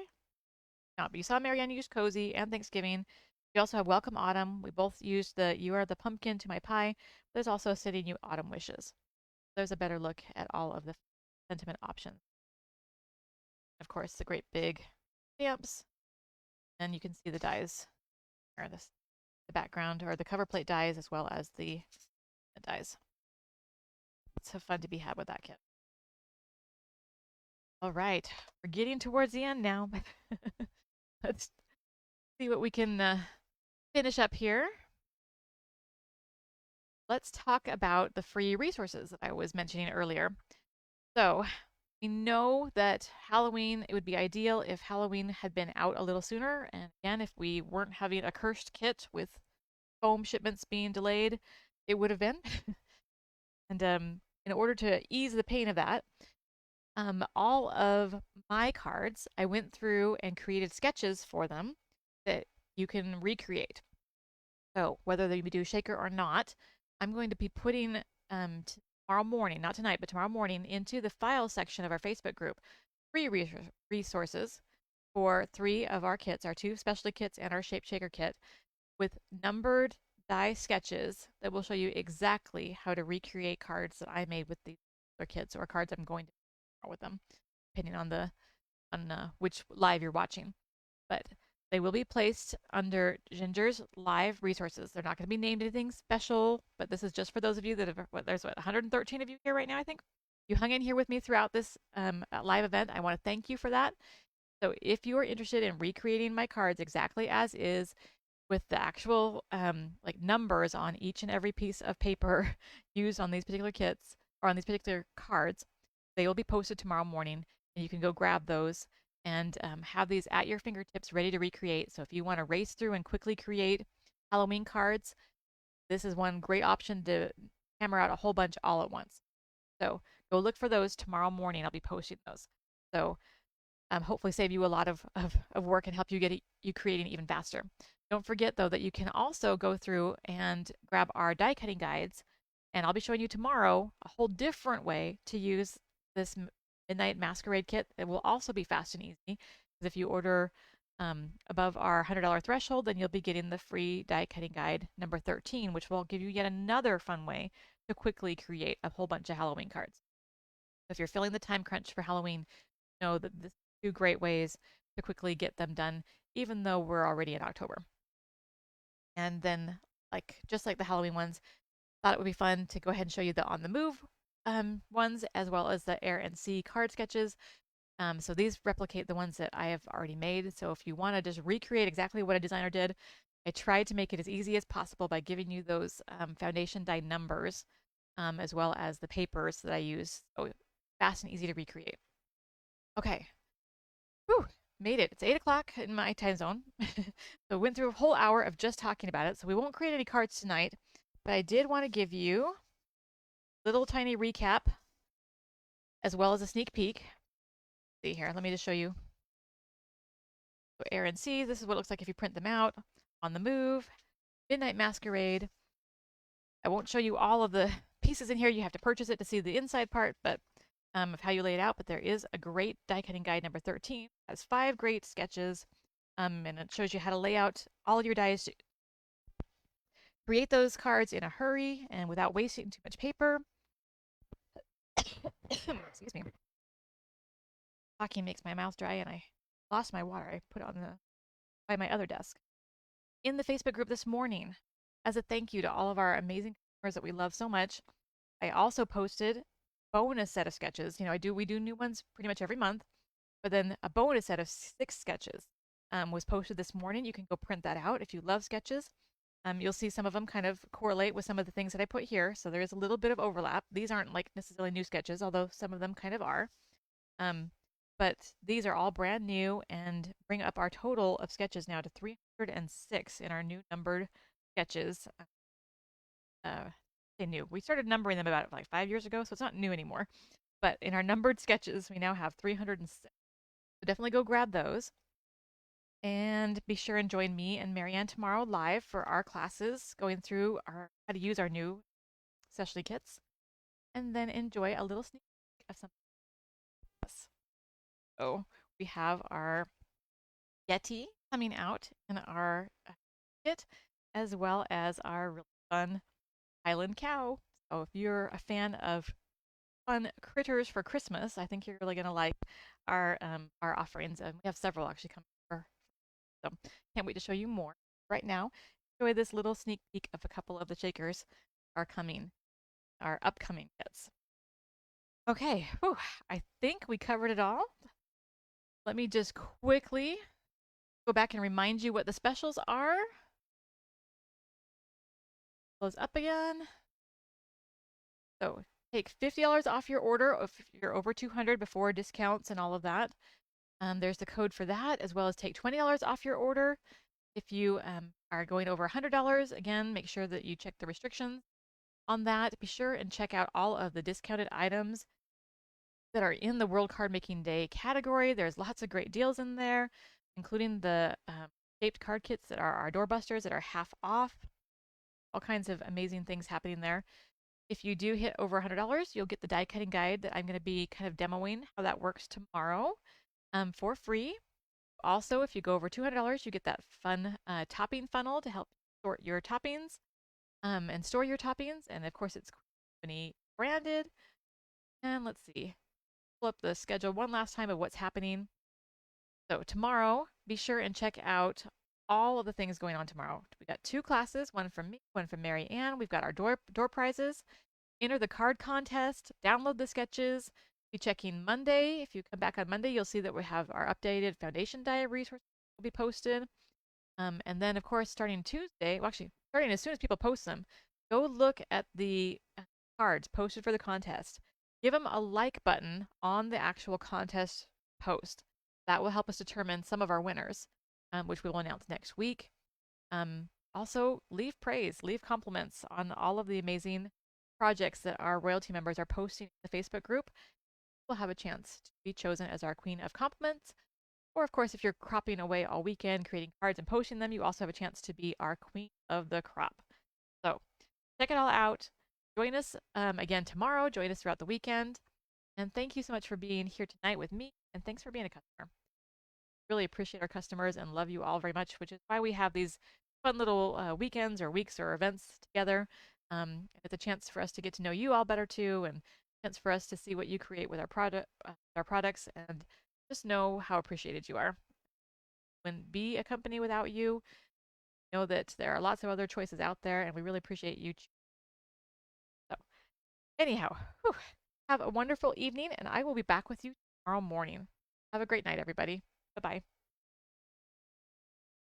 No, but you saw Marianne use Cozy and Thanksgiving. We also have Welcome Autumn. We both used the You Are the Pumpkin to My Pie. There's also Sending You Autumn Wishes. There's a better look at all of the sentiment options. Of course, the great big stamps. And you can see the dies, or the background, or the cover plate dies, as well as the dies. Lots of fun to be had with that kit. All right, we're getting towards the end now. Let's see what we can finish up here. Let's talk about the free resources that I was mentioning earlier. So we know that Halloween, it would be ideal if Halloween had been out a little sooner. And again, if we weren't having a cursed kit with foam shipments being delayed, it would have been. And in order to ease the pain of that, all of my cards, I went through and created sketches for them that you can recreate. So whether you do shaker or not, I'm going to be putting tomorrow morning, not tonight, but tomorrow morning, into the file section of our Facebook group, free resources for 3 of our kits, our 2 specialty kits and our shape shaker kit, with numbered die sketches that will show you exactly how to recreate cards that I made with these other kits, or cards I'm going to with them, depending on which live you're watching. But they will be placed under Ginger's live resources. They're not going to be named anything special, but this is just for those of you that have, there's 113 of you here right now, I think. You hung in here with me throughout this live event. I want to thank you for that. So if you are interested in recreating my cards exactly as is, with the actual like numbers on each and every piece of paper used on these particular kits or on these particular cards, they will be posted tomorrow morning, and you can go grab those and have these at your fingertips ready to recreate. So if you want to race through and quickly create Halloween cards, this is one great option to hammer out a whole bunch all at once. So go look for those tomorrow morning. I'll be posting those. So hopefully save you a lot of work and help you get you creating even faster. Don't forget, though, that you can also go through and grab our die cutting guides, and I'll be showing you tomorrow a whole different way to use this Midnight Masquerade kit. It will also be fast and easy, because if you order above our $100 threshold, then you'll be getting the free die cutting guide number 13, which will give you yet another fun way to quickly create a whole bunch of Halloween cards. So if you're feeling the time crunch for Halloween, know that this is two great ways to quickly get them done, even though we're already in October. And then, just like the Halloween ones, thought it would be fun to go ahead and show you the on the move ones, as well as the air and sea card sketches. So these replicate the ones that I have already made. So if you want to just recreate exactly what a designer did, I tried to make it as easy as possible by giving you those foundation die numbers, as well as the papers that I use. So fast and easy to recreate. Okay. Whew, made it. It's 8 o'clock in my time zone. So went through a whole hour of just talking about it. So we won't create any cards tonight, but I did want to give you a little tiny recap as well as a sneak peek. See here, let me just show you. So air and sea, this is what it looks like if you print them out. On the move, Moonlight Masquerade. I won't show you all of the pieces in here. You have to purchase it to see the inside part, but of how you lay it out. But there is a great die cutting guide number 13. It has 5 great sketches, and it shows you how to lay out all of your dies to create those cards in a hurry and without wasting too much paper. Excuse me. Talking makes my mouth dry, and I lost my water. I put it on by my other desk. In the Facebook group this morning, as a thank you to all of our amazing customers that we love so much, I also posted a bonus set of sketches. We do new ones pretty much every month, but then a bonus set of 6 sketches was posted this morning. You can go print that out if you love sketches. You'll see some of them kind of correlate with some of the things that I put here, so there is a little bit of overlap. These aren't like necessarily new sketches, although some of them kind of are. But these are all brand new and bring up our total of sketches now to 306 in our new numbered sketches. They new. We started numbering them about 5 years ago, so it's not new anymore. But in our numbered sketches, we now have 306. So definitely go grab those. And be sure and join me and Marianne tomorrow live for our classes, going through how to use our new specialty kits, and then enjoy a little sneak peek of something else. So we have our Yeti coming out in our kit, as well as our really fun Highland cow. So if you're a fan of fun critters for Christmas, I think you're really gonna like our offerings, and we have several actually coming. So can't wait to show you more. Right now, enjoy this little sneak peek of a couple of the shakers our upcoming kits. Okay, whew, I think we covered it all. Let me just quickly go back and remind you what the specials are. Close up again. So take $50 off your order if you're over 200 before discounts and all of that. There's the code for that, as well as take $20 off your order if you are going over $100. Again, make sure that you check the restrictions on that. Be sure and check out all of the discounted items that are in the World Card Making Day category. There's lots of great deals in there, including the shaped card kits that are our doorbusters that are half off. All kinds of amazing things happening there. If you do hit over $100, you'll get the die cutting guide that I'm going to be kind of demoing how that works tomorrow for free. Also, if you go over $200, you get that fun topping funnel to help sort your toppings and store your toppings. And of course, it's company branded. And let's see, pull up the schedule one last time of what's happening. So tomorrow, be sure and check out all of the things going on tomorrow. We got 2 classes, one from me, one from Mary Ann. We've got our door prizes. Enter the card contest, download the sketches. Be checking Monday. If you come back on Monday, you'll see that we have our updated foundation die resource will be posted. And then, of course, starting Tuesday, well, actually, starting as soon as people post them, go look at the cards posted for the contest. Give them a like button on the actual contest post. That will help us determine some of our winners, which we will announce next week. Also, leave praise, leave compliments on all of the amazing projects that our royalty members are posting in the Facebook group. Will have a chance to be chosen as our Queen of Compliments. Or, of course, if you're cropping away all weekend, creating cards and posting them, you also have a chance to be our Queen of the Crop. So, check it all out. Join us again tomorrow. Join us throughout the weekend. And thank you so much for being here tonight with me. And thanks for being a customer. really appreciate our customers and love you all very much, which is why we have these fun little weekends or weeks or events together. It's a chance for us to get to know you all better too, and a chance for us to see what you create with our products, and just know how appreciated you are. Wouldn't be a company without you. Know that there are lots of other choices out there, and we really appreciate you. So, anyhow, whew, have a wonderful evening, and I will be back with you tomorrow morning. Have a great night, everybody. Bye bye.